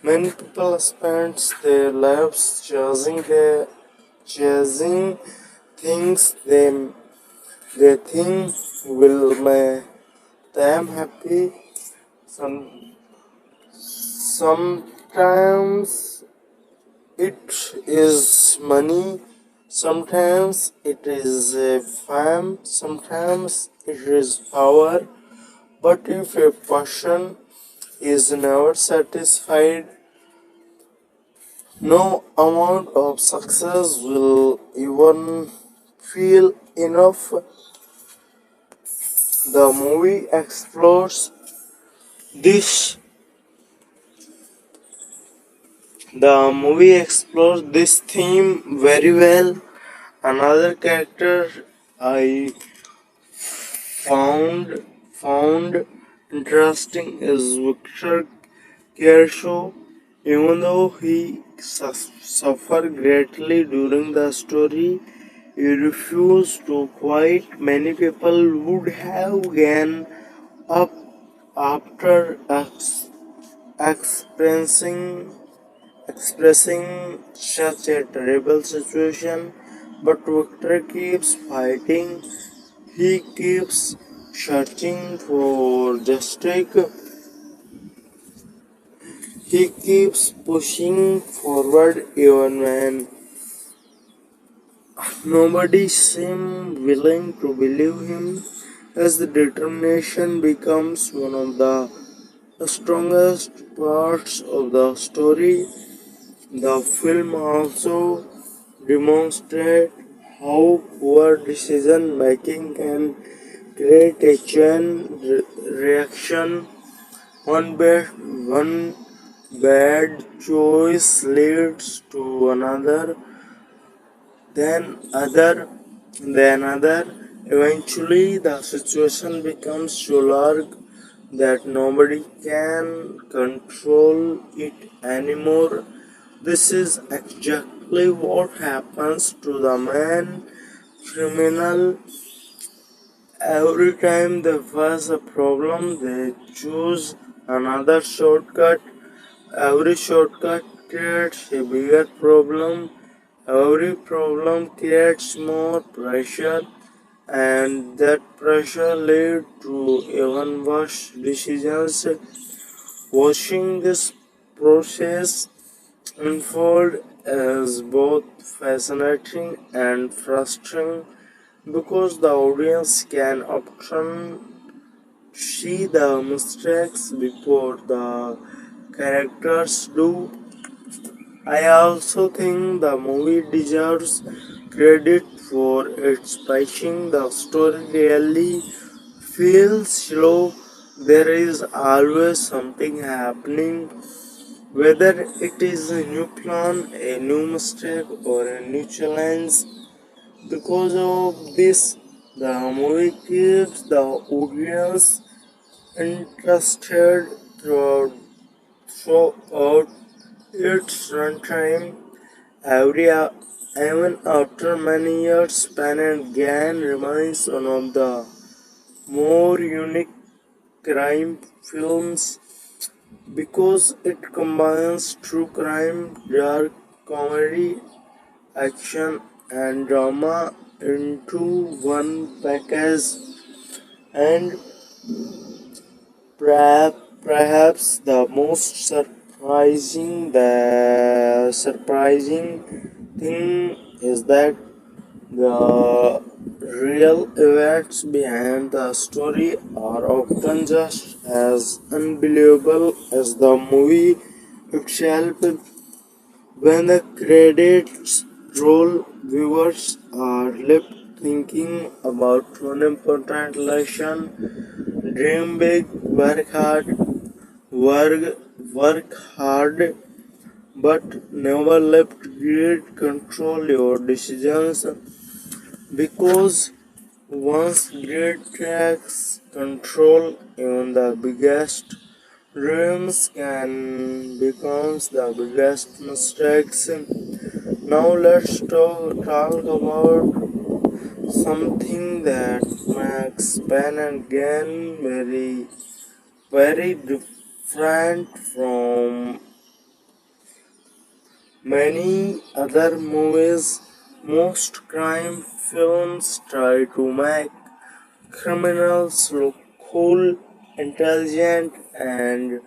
Many people spend their lives chasing things they think will make them happy. Sometimes it is money, sometimes it is fame, sometimes it is power. But if a person is never satisfied, No amount of success will even feel enough. The movie explores this this theme very well. Another character I found interesting is Victor Kershaw. Even though he suffered greatly during the story, he refused to quit. Many people would have given up after expressing expressing such a terrible situation, but Victor keeps fighting. He keeps searching for justice. He keeps pushing forward even when nobody seems willing to believe him. As the determination becomes one of the strongest parts of the story, the film also demonstrates how poor decision making can create a chain reaction. One bad choice leads to another, then other, then other. Eventually, the situation becomes so large that nobody can control it anymore. This is exactly what happens to the main criminal. Every time they face a problem, they choose another shortcut. Every shortcut creates a bigger problem. Every problem creates more pressure, and that pressure leads to even worse decisions. Watching this process unfold is both fascinating and frustrating because the audience can often see the mistakes before the characters do. I also think the movie deserves credit for its pacing. The story really feels slow. There is always something happening, whether it is a new plan, a new mistake, or a new challenge. Because of this, the movie keeps the audience interested throughout its runtime. Even after many years, Pan and Gan remains one of the more unique crime films because it combines true crime, dark comedy, action, and drama into one package. And perhaps the most surprising thing is that the real events behind the story are often just as unbelievable as the movie itself. When the credits roll, viewers are left thinking about one important lesson: dream big, work hard, but never let greed control your decisions because once greed takes control, even the biggest dreams can become the biggest mistakes. Now let's talk about something that makes Pen and Gain very different from many other movies. Most crime films try to make criminals look cool, intelligent, and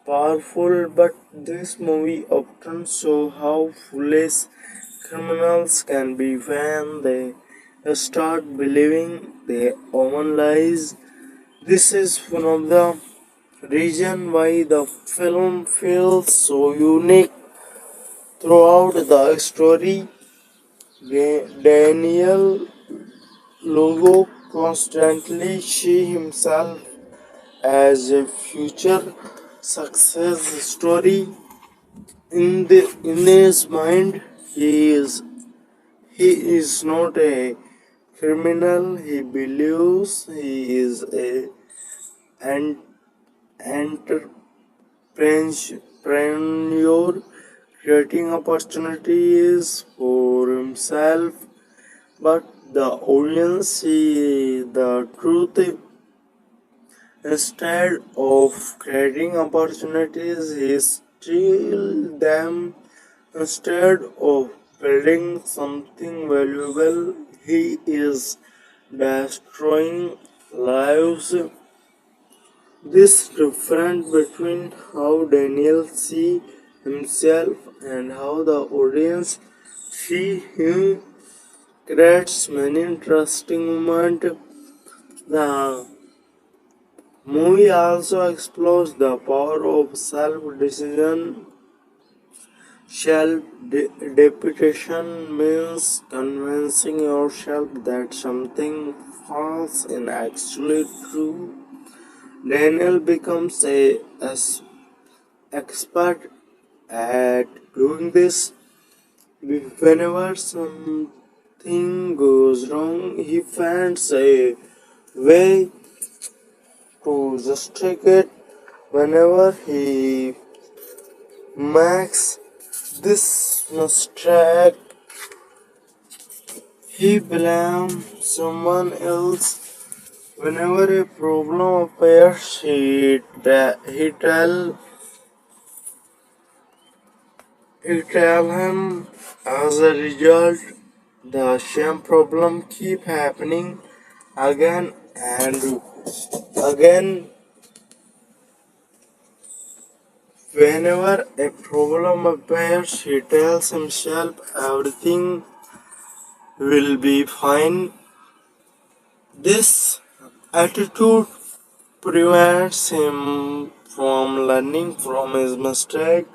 powerful, but this movie often shows how foolish criminals can be when they start believing their own lies. This is one of the reasons why the film feels so unique. Throughout the story, Daniel Logo constantly see himself as a future success story. In his mind, he is not a criminal. He believes he is a an entrepreneur creating opportunities for himself, but the audience see the truth. Instead of creating opportunities, he steals them. Instead of building something valuable, he is destroying lives. This difference between how Daniel sees himself and how the audience see him creates many interesting moments. The movie also explores the power of self-decision. Self-deputation means convincing yourself that something false is actually true. Daniel becomes a expert at doing this. Whenever something goes wrong, he finds a way to just take it. Whenever he makes this mistake, he blames someone else. Whenever a problem appears, he tell him. As a result, the same problem keep happening again and again. Whenever a problem appears, he tells himself everything will be fine. This attitude prevents him from learning from his mistake.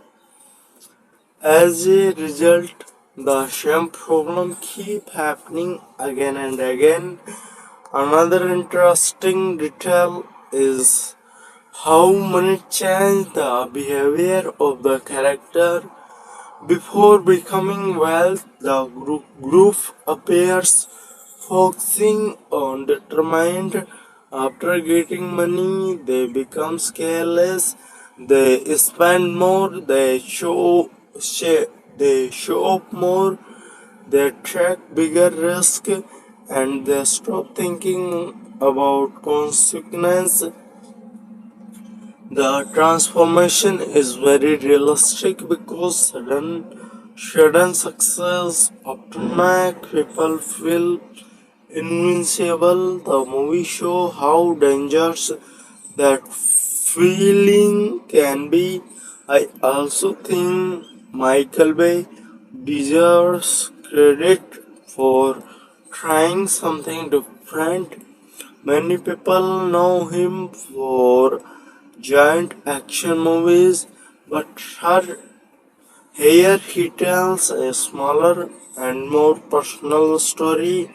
As a result, the same problem keep happening again and again. Another interesting detail is how money changed the behavior of the character. Before becoming wealth, the group appears focusing on determined. After getting money, they become careless. They spend more. They show up more. They take bigger risk, and they stop thinking about consequence. The transformation is very realistic because sudden success often makes people feel invincible. The movie shows how dangerous that feeling can be. I also think Michael Bay deserves credit for trying something different. Many people know him for giant action movies, but here he tells a smaller and more personal story.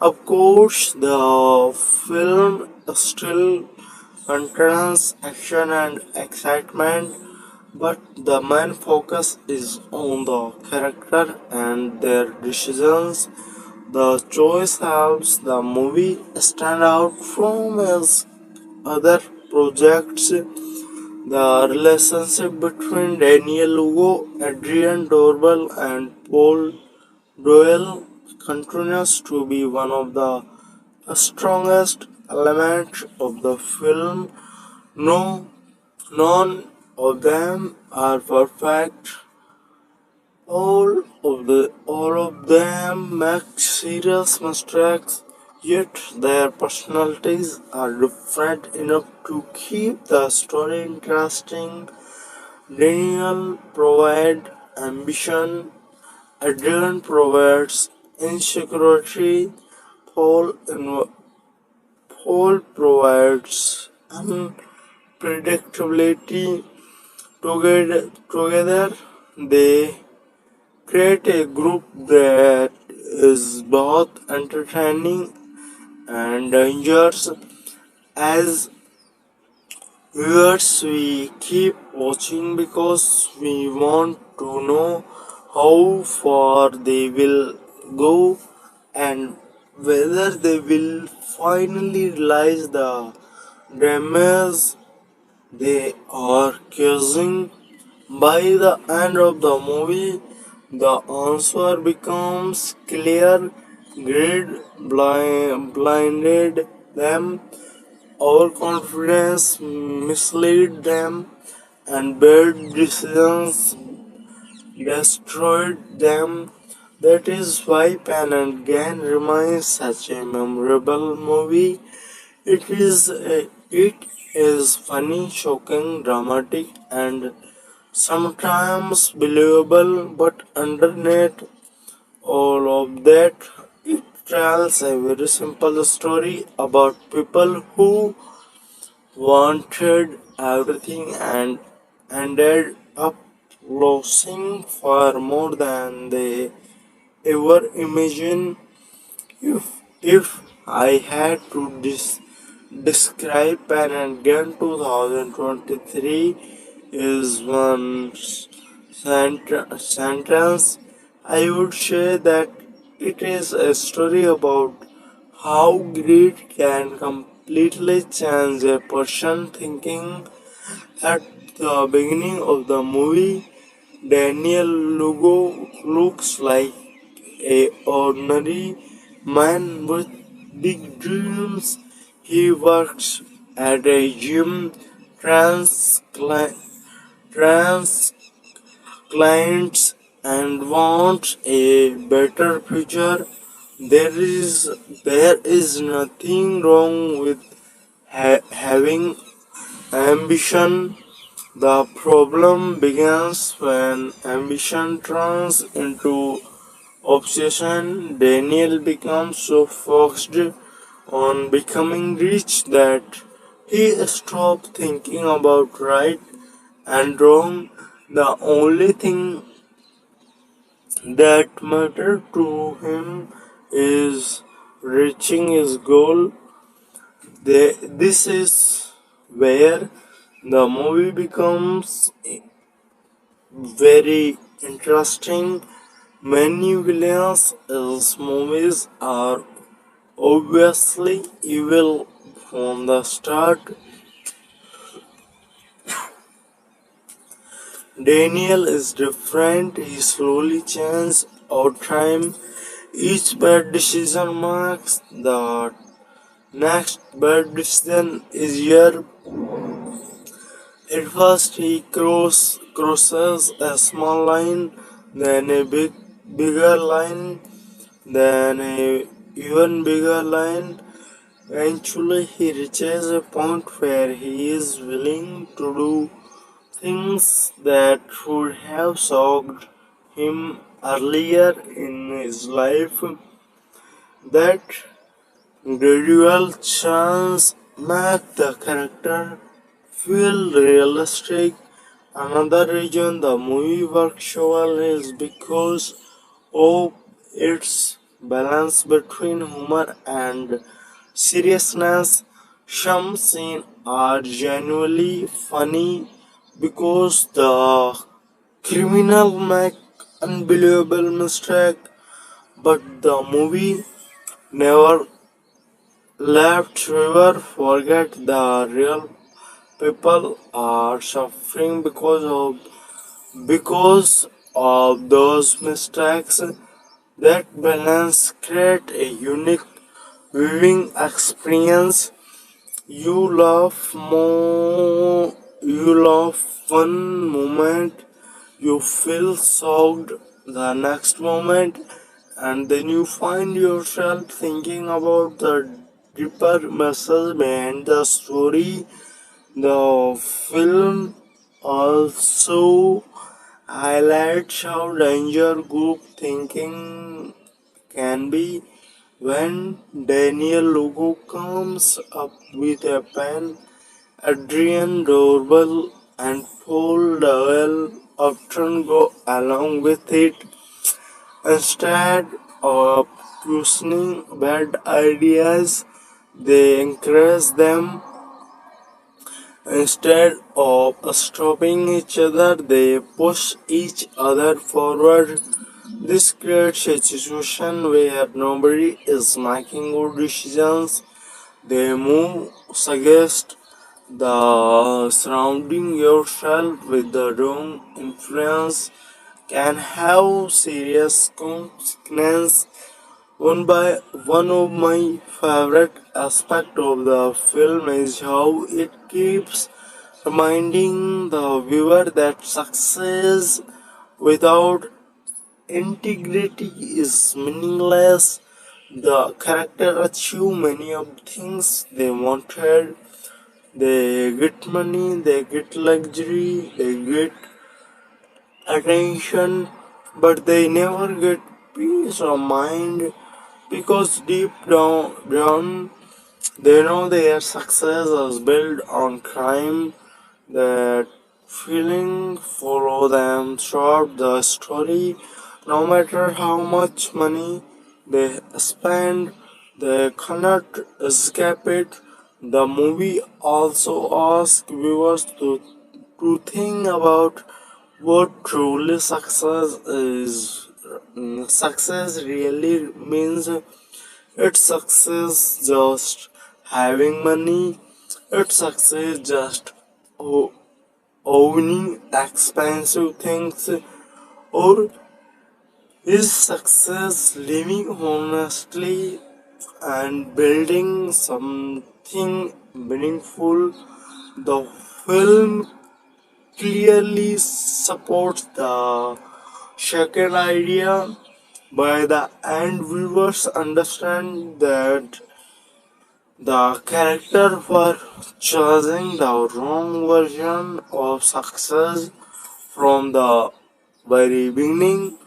Of course, the film still contains action and excitement, but the main focus is on the character and their decisions. The choice helps the movie stand out from his other projects. The relationship between Daniel Lugo, Adrian Dorbel, and Paul Doyle continues to be one of the strongest elements of the film. No, none of them are perfect. All of them make serious mistakes, yet their personalities are different enough to keep the story interesting. Daniel provides ambition, Adrian provides insecurity, Paul provides unpredictability. Together they create a group that is both entertaining and dangerous. As viewers, we keep watching because we want to know how far they will go and whether they will finally realize the damage they are causing. By the end of the movie, the answer becomes clear. Greed blinded them, overconfidence misled them, and bad decisions destroyed them. That is why Pan and Gan remains such a memorable movie. It is funny, shocking, dramatic, and sometimes believable, but underneath all of that, it tells a very simple story about people who wanted everything and ended up losing far more than they ever imagined. If I had to describe Pen and Gun 2023 is one sentence, I would say that it is a story about how greed can completely change a person thinking. At the beginning of the movie, Daniel Lugo looks like a ordinary man with big dreams. He works at a gym, trans, trans clients, and wants a better future. There is nothing wrong with having ambition. The problem begins when ambition turns into obsession. Daniel becomes so focused on becoming rich that he stops thinking about right and wrong. The only thing that matters to him is reaching his goal. This is where the movie becomes very interesting. Many villains in movies are obviously evil from the start. Daniel is different. He slowly changes over time. Each bad decision marks the next bad decision is here. At first, he crosses a small line, then a bigger line, then a even bigger line. Eventually, he reaches a point where he is willing to do things that would have shocked him earlier in his life. That gradual chance makes the character feel realistic. Another reason the movie works so well is because of its balance between humor and seriousness. Some scenes are genuinely funny because the criminal make unbelievable mistake, but the movie never left viewer forget the real people are suffering because of those mistakes. That balance create a unique viewing experience. You laugh one moment, you feel shocked the next moment, and then you find yourself thinking about the deeper message behind the story. The film also highlights how danger group thinking can be. When Daniel Lugo comes up with a pen, Adrian Doorbell and Paul Dowell often go along with it. Instead of questioning bad ideas, they encourage them. Instead of stopping each other, they push each other forward. This creates a situation where nobody is making good decisions. They move, suggest the surrounding yourself with the wrong influence can have serious consequences. One of my favorite aspects of the film is how it keeps reminding the viewer that success without integrity is meaningless. The character achieve many of things they wanted. They get money, they get luxury, they get attention, but they never get peace of mind because deep down they know their success is built on crime. That feeling follow them throughout the story. No matter how much money they spend, they cannot escape it. The movie also asks viewers to think about what truly success is. Success really means it's success just having money. It's success just owning expensive things, or is success living honestly and building something meaningful? The film clearly supports the second idea. By the end, viewers understand that the character were choosing the wrong version of success from the very beginning,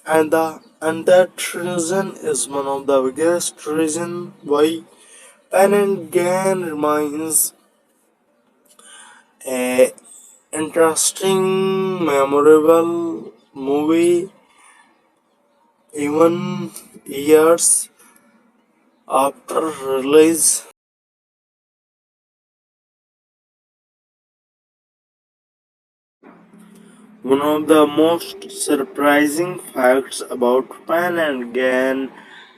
and that reason is one of the biggest reason why Pen and Gan remains a interesting, memorable movie even years after release. One of the most surprising facts about Pan and Gan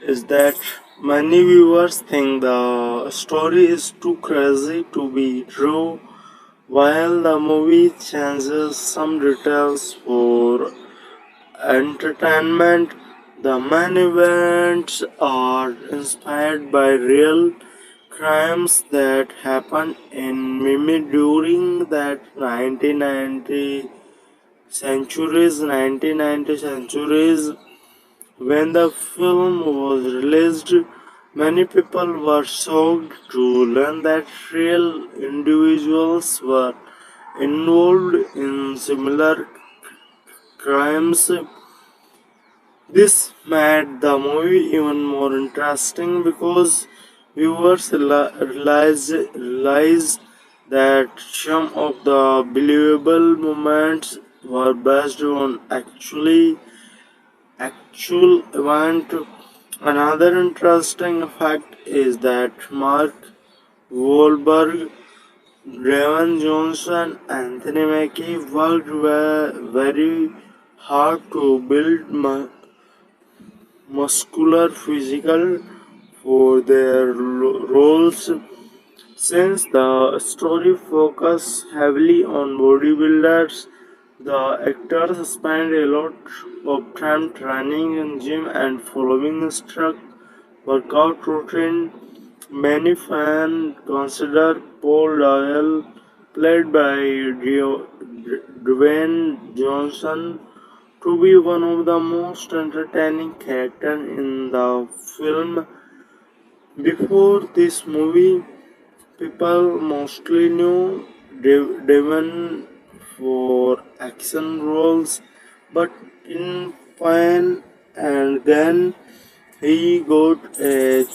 is that many viewers think the story is too crazy to be true. While the movie changes some details for entertainment, the main events are inspired by real crimes that happened in Mimi during that 1990 centuries. When the film was released, many people were shocked to learn that real individuals were involved in similar crimes. This made the movie even more interesting because viewers realize that some of the believable moments were based on actual event. Another interesting fact is that Mark Wahlberg, Dwayne Johnson, Anthony Mackie worked very hard to build muscular physical for their roles. Since the story focuses heavily on bodybuilders, the actors spend a lot of time training in gym and following a strict workout routine. Many fans consider Paul Doyle, played by Dwayne Johnson, to be one of the most entertaining characters in the film. Before this movie, people mostly knew Devon for action roles, but in Fine and then he got a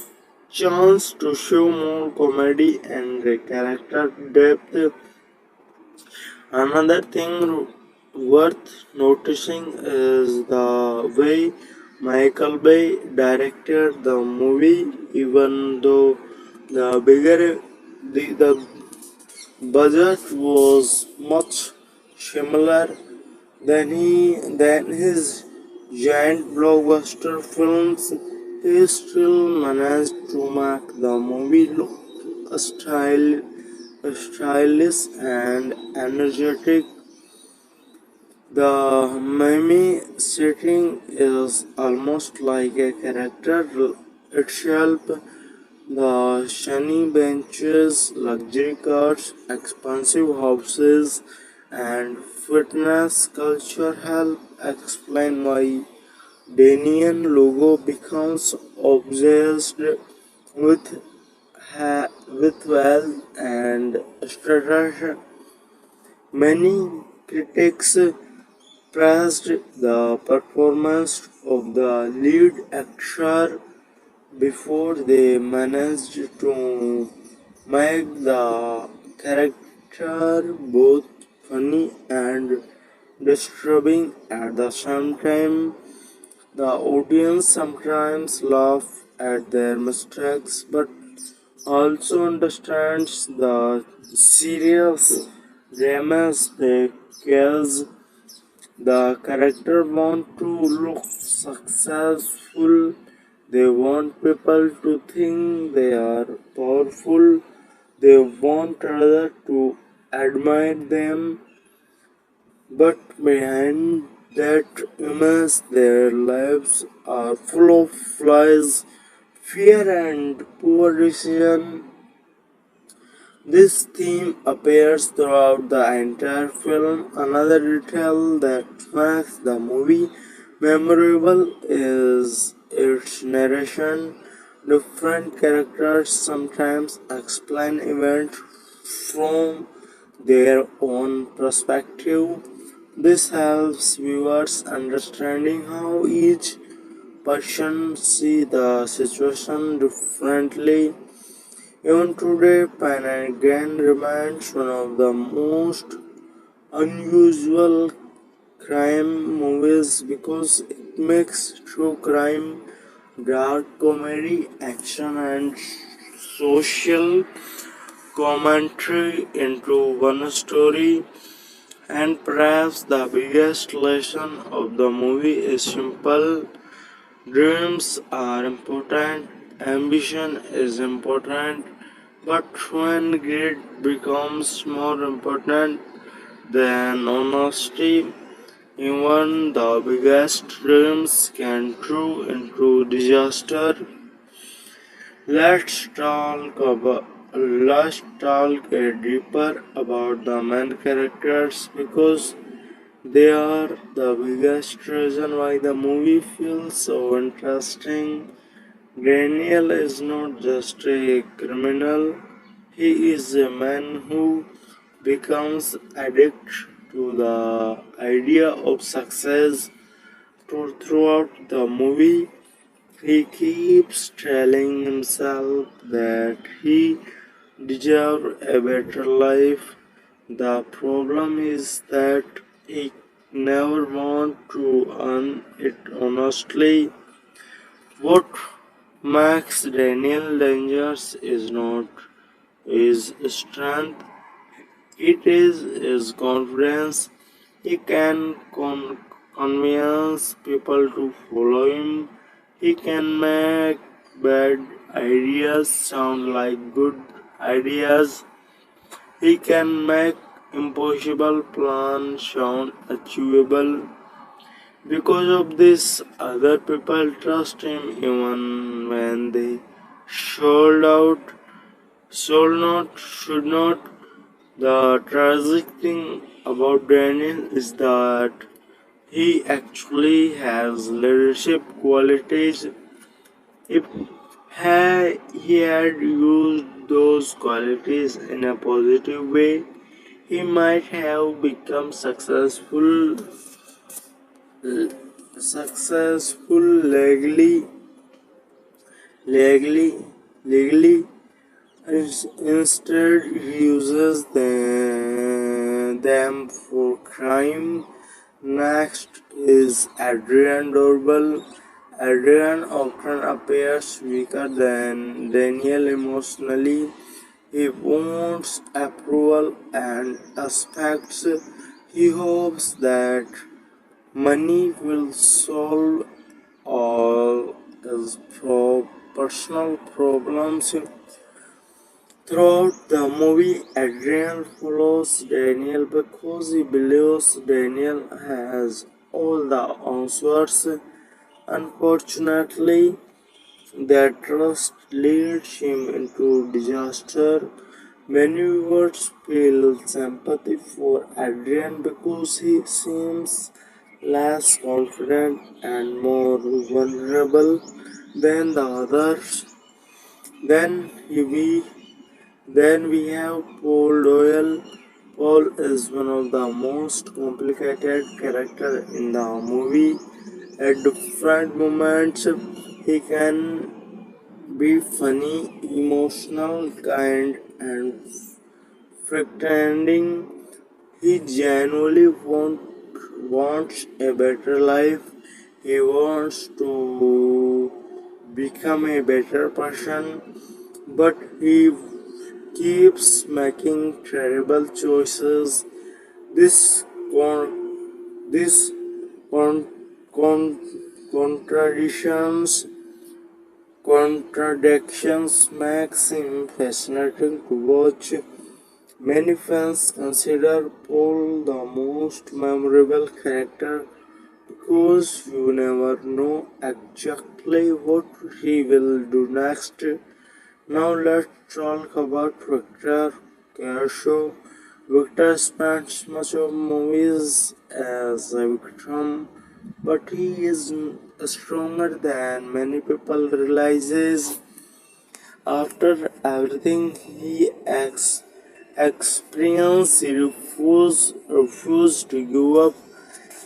chance to show more comedy and character depth. Another thing worth noticing is the way Michael Bay directed the movie, even though the budget was much smaller than his giant blockbuster films. He still managed to make the movie look stylish and energetic. The mummy setting is almost like a character itself. The shiny benches, luxury cars, expensive houses, and fitness culture help explain why Danian logo becomes obsessed with with wealth and status. Many critics praised the performance of the lead actor before they managed to make the character both funny and disturbing at the same time. The audience sometimes laugh at their mistakes but also understands the serious dramas they cause. The character want to look successful. They want people to think they are powerful. They want others to admire them. But behind that image, their lives are full of flaws, fear, and poor decision. This theme appears throughout the entire film. Another detail that makes the movie memorable is its narration. Different characters sometimes explain events from their own perspective. This helps viewers understanding how each person see the situation differently. Even today, Panagan remains one of the most unusual crime movies because it makes true crime, dark comedy, action, and social commentary into one story. And perhaps the biggest lesson of the movie is simple: dreams are important, ambition is important, but when greed becomes more important than honesty, even the biggest dreams can grow into disaster. Let's talk a deeper about the main characters because they are the biggest reason why the movie feels so interesting. Daniel is not just a criminal, he is a man who becomes addicted to the idea of success. Throughout the movie, he keeps telling himself that he deserves a better life. The problem is that he never wants to earn it honestly. What makes Daniel dangerous is not his strength, it is his confidence. He can convince people to follow him. He can make bad ideas sound like good ideas. He can make impossible plans sound achievable. Because of this, other people trust him even when they sold out, should not. The tragic thing about Daniel is that he actually has leadership qualities. If he had used those qualities in a positive way, he might have become successful legally, legally. Instead, he uses them for crime. Next is Adrian Dorbel Adrian often appears weaker than Daniel emotionally. He wants approval and expects. He hopes that money will solve all his personal problems. Throughout the movie, Adrian follows Daniel because he believes Daniel has all the answers. Unfortunately, that trust leads him into disaster. Many viewers feel sympathy for Adrian because he seems less confident and more vulnerable than the others. Then we then we have Paul Doyle. Paul is one of the most complicated characters in the movie. At different moments, he can be funny, emotional, kind, and pretending. He genuinely wants a better life. He wants to become a better person, but he keeps making terrible choices. This this con, con, contradictions contradictions makes him fascinating to watch. Many fans consider Paul the most memorable character because you never know exactly what he will do next. Now let's talk about Victor Kershaw. Victor spends much of movies as a victim, but he is stronger than many people realizes. After everything he experienced, he refused to give up.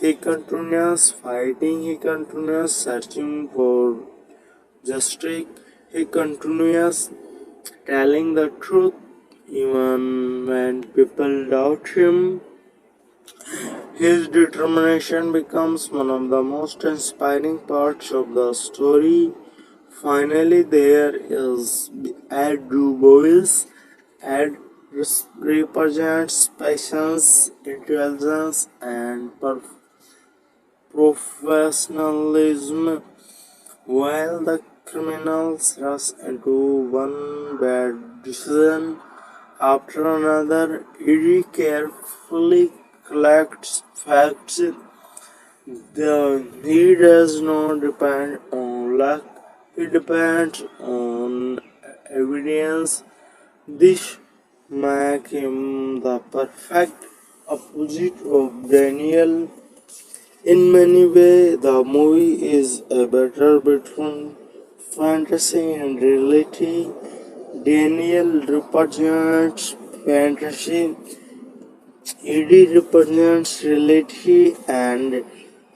He continues fighting, he continues searching for justice, he continues telling the truth even when people doubt him. His determination becomes one of the most inspiring parts of the story. Finally, there is Ed Du Bois. Ed represents patience, intelligence, and professionalism. While the criminals rush into one bad decision after another, he carefully collects facts. He does not depend on luck, he depends on evidence. This makes him the perfect opposite of Daniel. In many ways, the movie is a battle between fantasy and reality. Daniel represents fantasy, Eddie represents reality,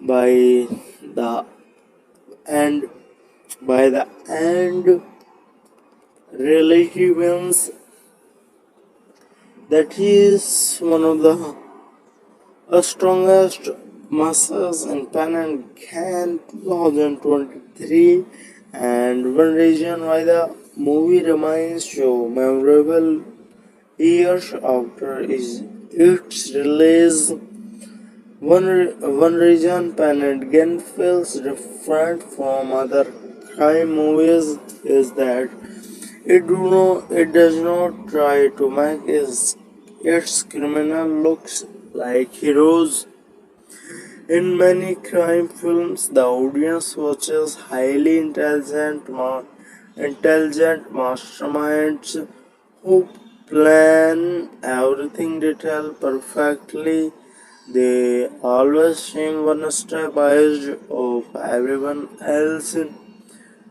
by the and by the end, reality wins. That he is one of the strongest muscles in Pan and Can 2023, and one reason why the movie remains so memorable years after is its release. One reason Pan and Can feels different from other crime movies is that it does not try to make its criminal looks like heroes. In many crime films, the audience watches highly intelligent masterminds who plan everything detail perfectly. They always seem one step ahead of everyone else.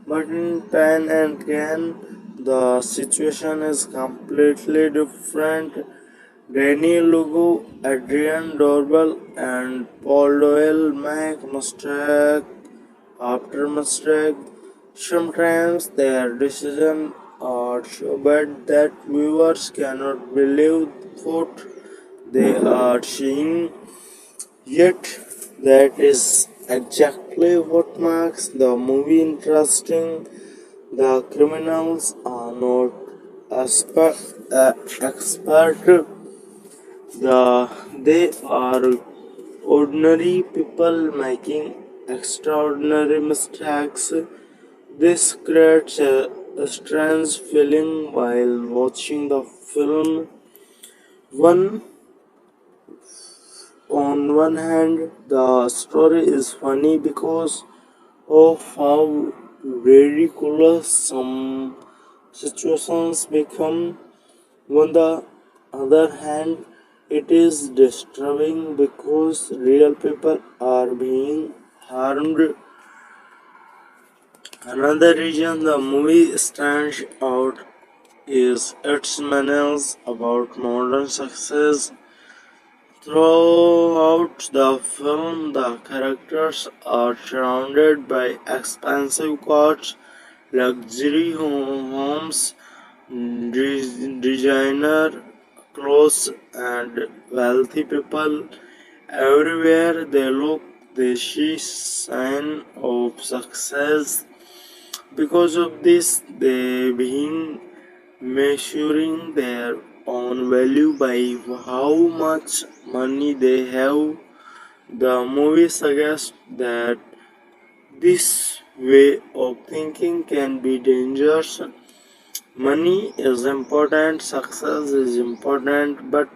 But in Pan and Can, the situation is completely different. Danny Lugo, Adrian Dorbel, and Paul Doyle make mistake after mistake. Sometimes their decisions are so bad that viewers cannot believe what they are seeing. Yet that is exactly what makes the movie interesting. The criminals are not expert. They are ordinary people making extraordinary mistakes. This creates a strange feeling while watching the film. One on one hand, the story is funny because of how ridiculous some situations become. On the other hand, it is disturbing because real people are being harmed. Another reason the movie stands out is its manners about modern success. Throughout the film, the characters are surrounded by expensive cars, luxury homes, designer clothes, and wealthy people. Everywhere they look, they see sign of success. Because of this, they begin measuring their own value by how much money they have. The movie suggests that this way of thinking can be dangerous. Money is important, success is important, but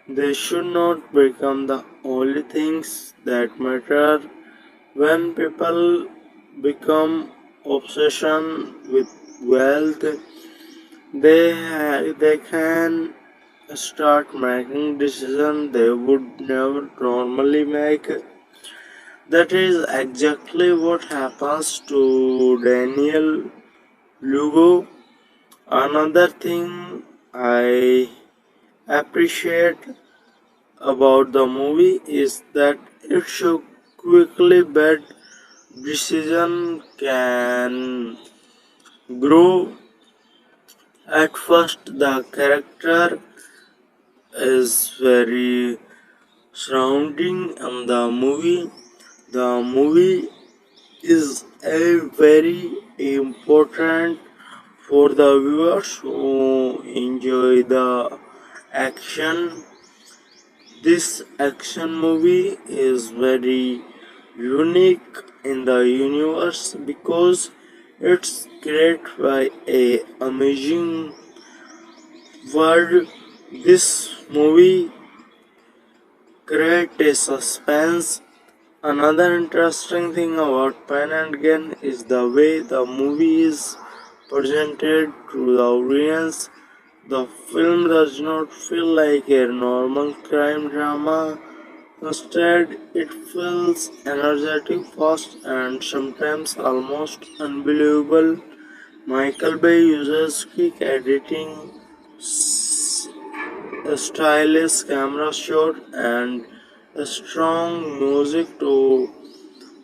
they should not become the only things that matter. When people become obsession with wealth, they can start making decisions they would never normally make. That is exactly what happens to Daniel Lugo. Another thing I appreciate about the movie is that it shows quickly bad decision can grow. At first, the character is very surrounding in the movie. The movie is a very important for the viewers who enjoy the action. This action movie is very unique in the universe because it's created by a amazing world. This movie creates a suspense. Another interesting thing about Pen and Gun is the way the movie is presented to the audience. The film does not feel like a normal crime drama. Instead, it feels energetic, fast, and sometimes almost unbelievable. Michael Bay uses quick editing, a stylish camera shot, and a strong music to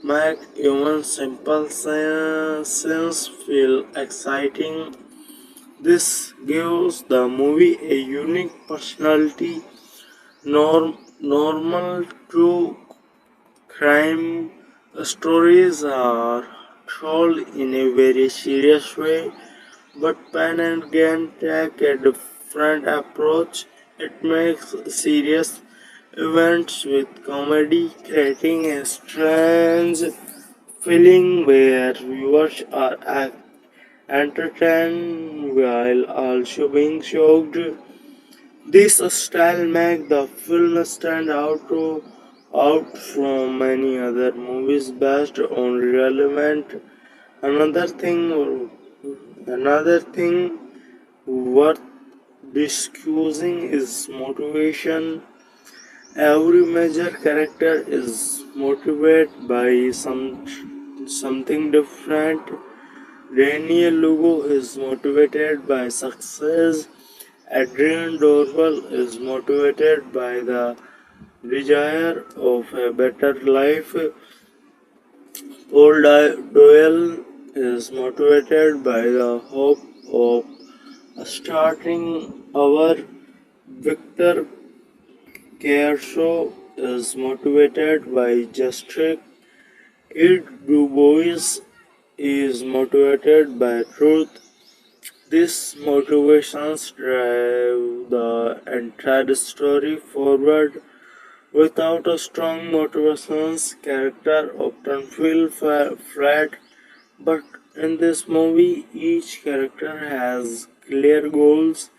make even simple scenes feel exciting. This gives the movie a unique personality. Normal true crime stories are told in a very serious way, but Pan and Gan take a different approach. It makes serious events with comedy, creating a strange feeling where viewers are entertained while also being shocked. This style makes the film stand out from many other movies based on real event. Another thing, another thing worth discussing is motivation. Every major character is motivated by something different. Daniel Lugo is motivated by success. Adrian Dorval is motivated by the desire of a better life. Paul Doyle is motivated by the hope of starting over. Victor Kershaw is motivated by justice. It Du Bois is motivated by truth. These motivations drive the entire story forward. Without a strong motivations, character often feel flat. But in this movie, each character has clear goals,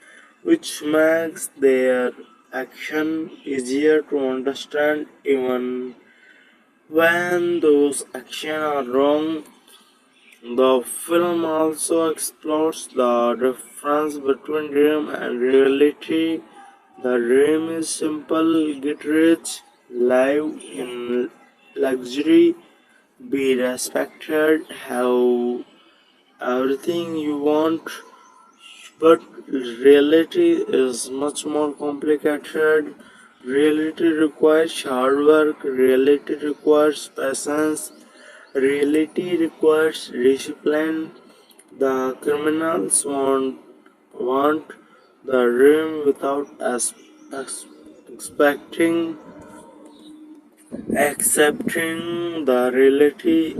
which makes their action easier to understand even when those actions are wrong. The film also explores the difference between dream and reality. The dream is simple, get rich, live in luxury, be respected, have everything you want. But reality is much more complicated. Reality requires hard work, reality requires patience, reality requires discipline. The criminals want the dream without expecting accepting the reality.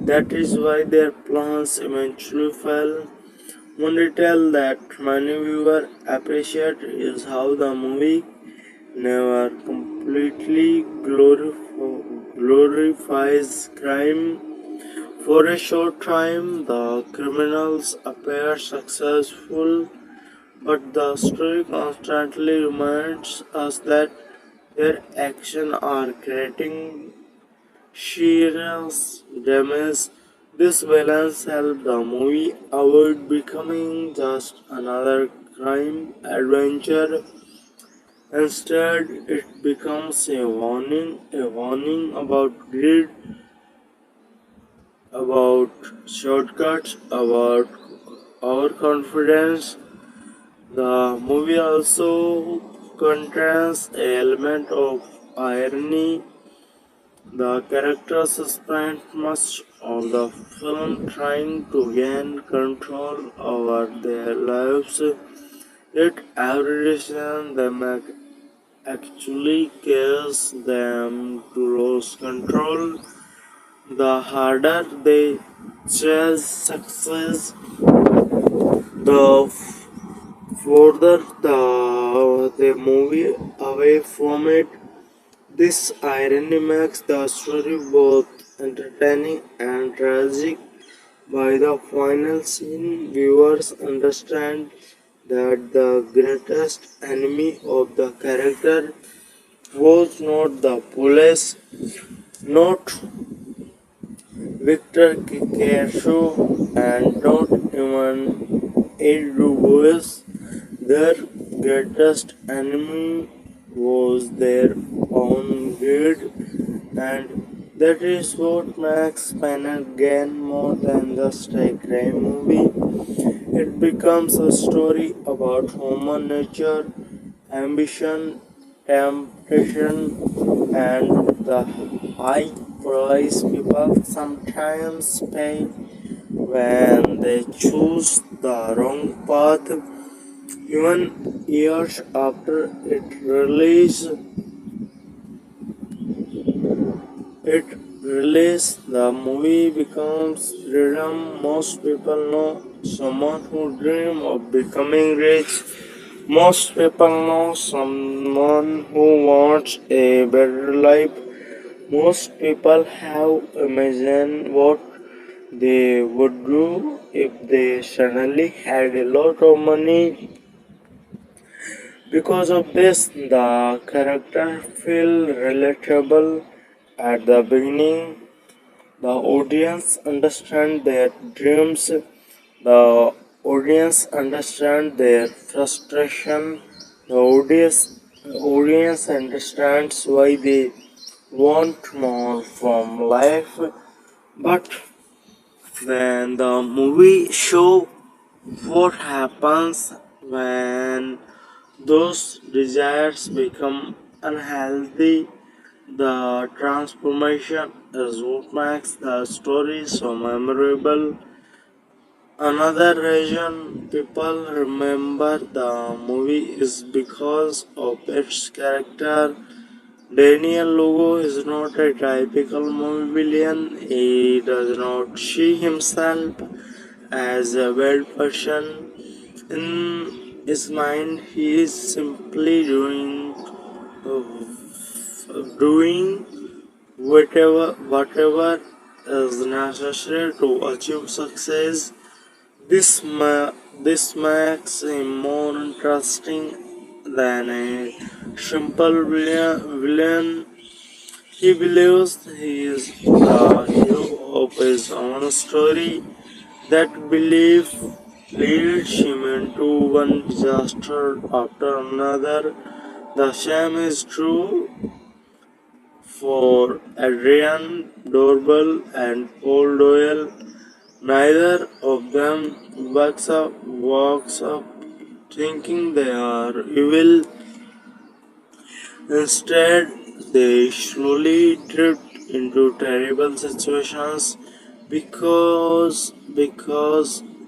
That is why their plans eventually fail. One detail that many viewers appreciate is how the movie never completely glorifies crime. For a short time, the criminals appear successful, but the story constantly reminds us that their actions are creating serious damage. This balance helps the movie avoid becoming just another crime adventure. Instead, it becomes a warning about greed, about shortcuts, about overconfidence. The movie also contains an element of irony. The characters spend much of the film trying to gain control over their lives, yet every decision they make actually causes them to lose control. The harder they chase success, the further they move away from it. This irony makes the story both entertaining and tragic. By the final scene, viewers understand that the greatest enemy of the character was not the police, not Victor Kershaw, and not even Ed Bois. Their greatest enemy was their own greed, and that is what makes Again more than just a crime movie. It becomes a story about human nature, ambition, temptation, and the high price people sometimes pay when they choose the wrong path. Even years after it release, the movie becomes freedom. Most people know someone who dream of becoming rich. Most people know someone who wants a better life. Most people have imagined what they would do if they suddenly had a lot of money. Because of this, the character feel relatable at the beginning. The audience understand their dreams. The audience understand their frustration. The audience understands why they want more from life. But when the movie show what happens when those desires become unhealthy, the transformation is what makes the story so memorable. Another reason people remember the movie is because of its character. Daniel Lugo is not a typical movie villain. He does not see himself as a bad person. In his mind, he is simply doing whatever is necessary to achieve success. This makes him more interesting than a simple villain. He believes he is the hero of his own story. That belief leads him into one disaster after another. The same is true for Adrian Dorbel and Paul Doyle. Neither of them walks up thinking they are evil. Instead, they slowly drift into terrible situations because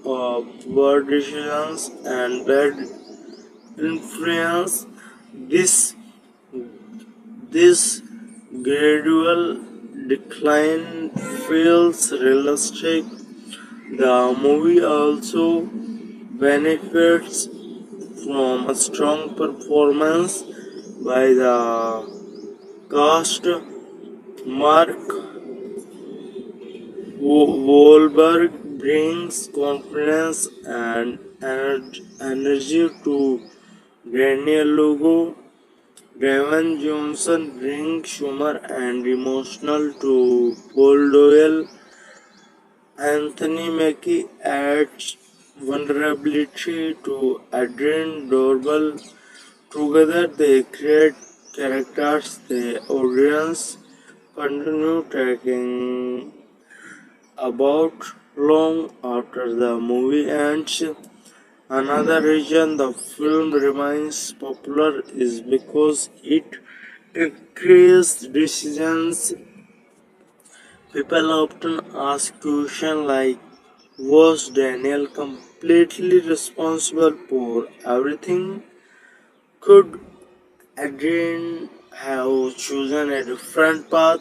of poor decisions and bad influence. This gradual decline feels realistic. The movie also benefits from a strong performance by the cast. Mark Wahlberg brings confidence and energy to Daniel Lugo. Dwayne Johnson brings humor and emotional to Paul Doyle. Anthony Mackie adds vulnerability to Adrian Dorbel. Together they create characters the audience continue talking about long after the movie ends. Another reason the film remains popular is because it encourages decisions. People often ask questions like, was Daniel completely responsible for everything? Could Adrian have chosen a different path?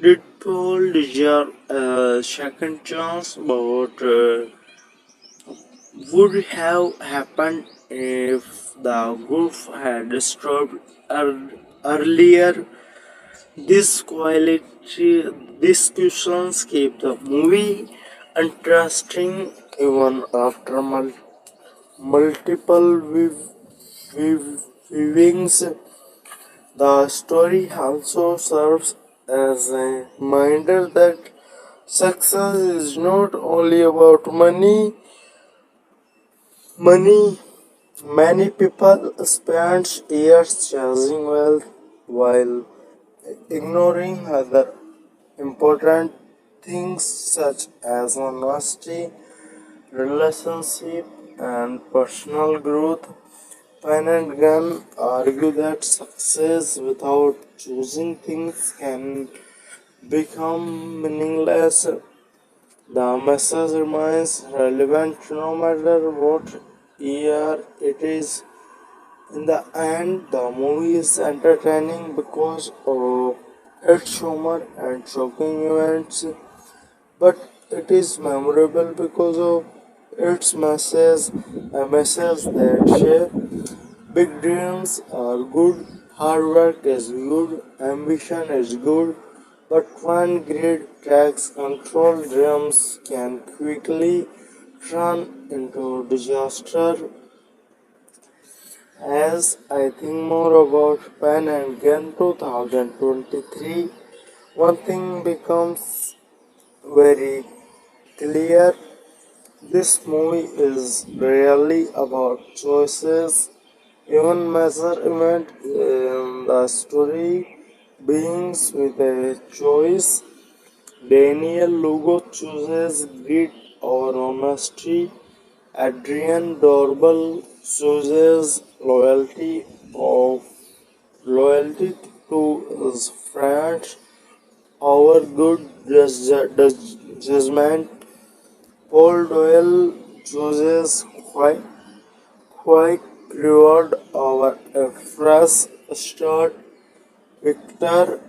Did Paul deserve a second chance? But would have happened if the goof had stopped earlier? This quality, these questions keep the movie interesting even after multiple viewings. The story also serves as a reminder that success is not only about money. Many people spend years chasing wealth while ignoring other important things such as honesty, relationship, and personal growth. Pen and Gun argue that success without choosing things can become meaningless. The message remains relevant no matter what year it is. In the end, the movie is entertaining because of its humor and shocking events, but it is memorable because of its message, a message that share big dreams are good, hard work is good, ambition is good, but when greed takes control, dreams can quickly turn into disaster. As I think more about Pen and Gun 2023, one thing becomes very clear. This movie is really about choices. Even major event in the story begins with a choice. Daniel Lugo chooses greed over honesty. Adrian Dorbel chooses loyalty to his friends over good judgment. Paul Doyle chooses quiet reward over a fresh start. Victor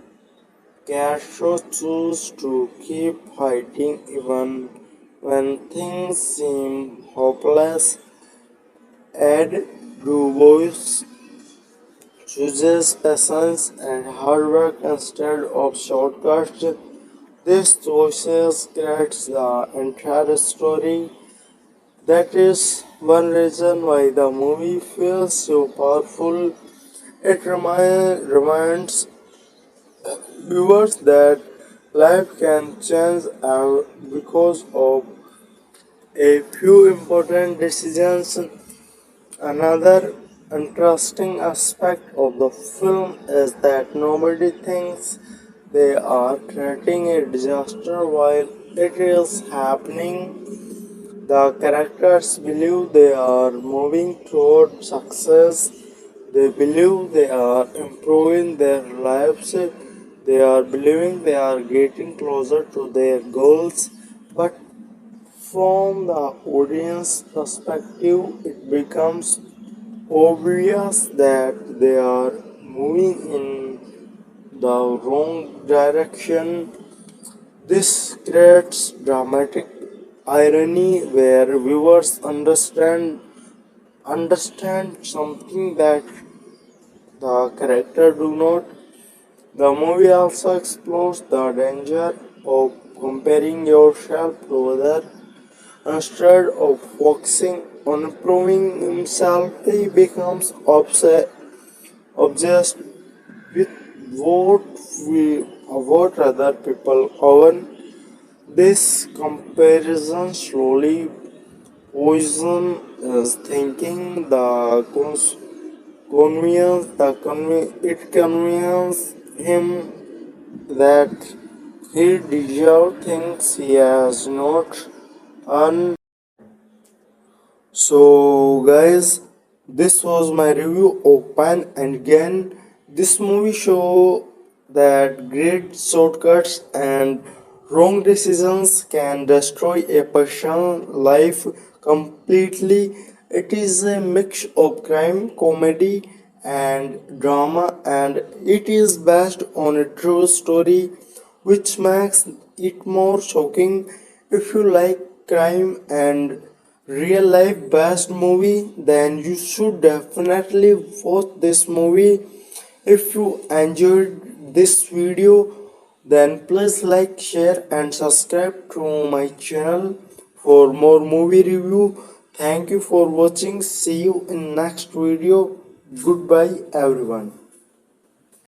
Casho chooses to keep fighting even when things seem hopeless. Ed Dubois chooses patience and hard work instead of shortcuts. These choices creates the entire story. That is one reason why the movie feels so powerful. It reminds viewers that life can change because of a few important decisions. Another interesting aspect of the film is that nobody thinks they are creating a disaster while it is happening. The characters believe they are moving toward success. They believe they are improving their lives. They are believing they are getting closer to their goals. But from the audience perspective, it becomes obvious that they are moving in the wrong direction. This creates dramatic irony where viewers understand something that the character do not. The movie also explores the danger of comparing yourself to others. Instead of focusing on improving himself, he becomes obsessed with what what other people earn. This comparison slowly poison his thinking. It convinces him that he deserves things he has not earned. So, guys, this was my review of Pan and Gain. This movie show that great shortcuts and wrong decisions can destroy a person's life completely. It is a mix of crime, comedy, and drama, and it is based on a true story, which makes it more shocking. If you like crime and real life based movie, then you should definitely watch this movie. If you enjoyed this video, then please like, share, and subscribe to my channel for more movie review. Thank you for watching. See you in next video. Goodbye everyone.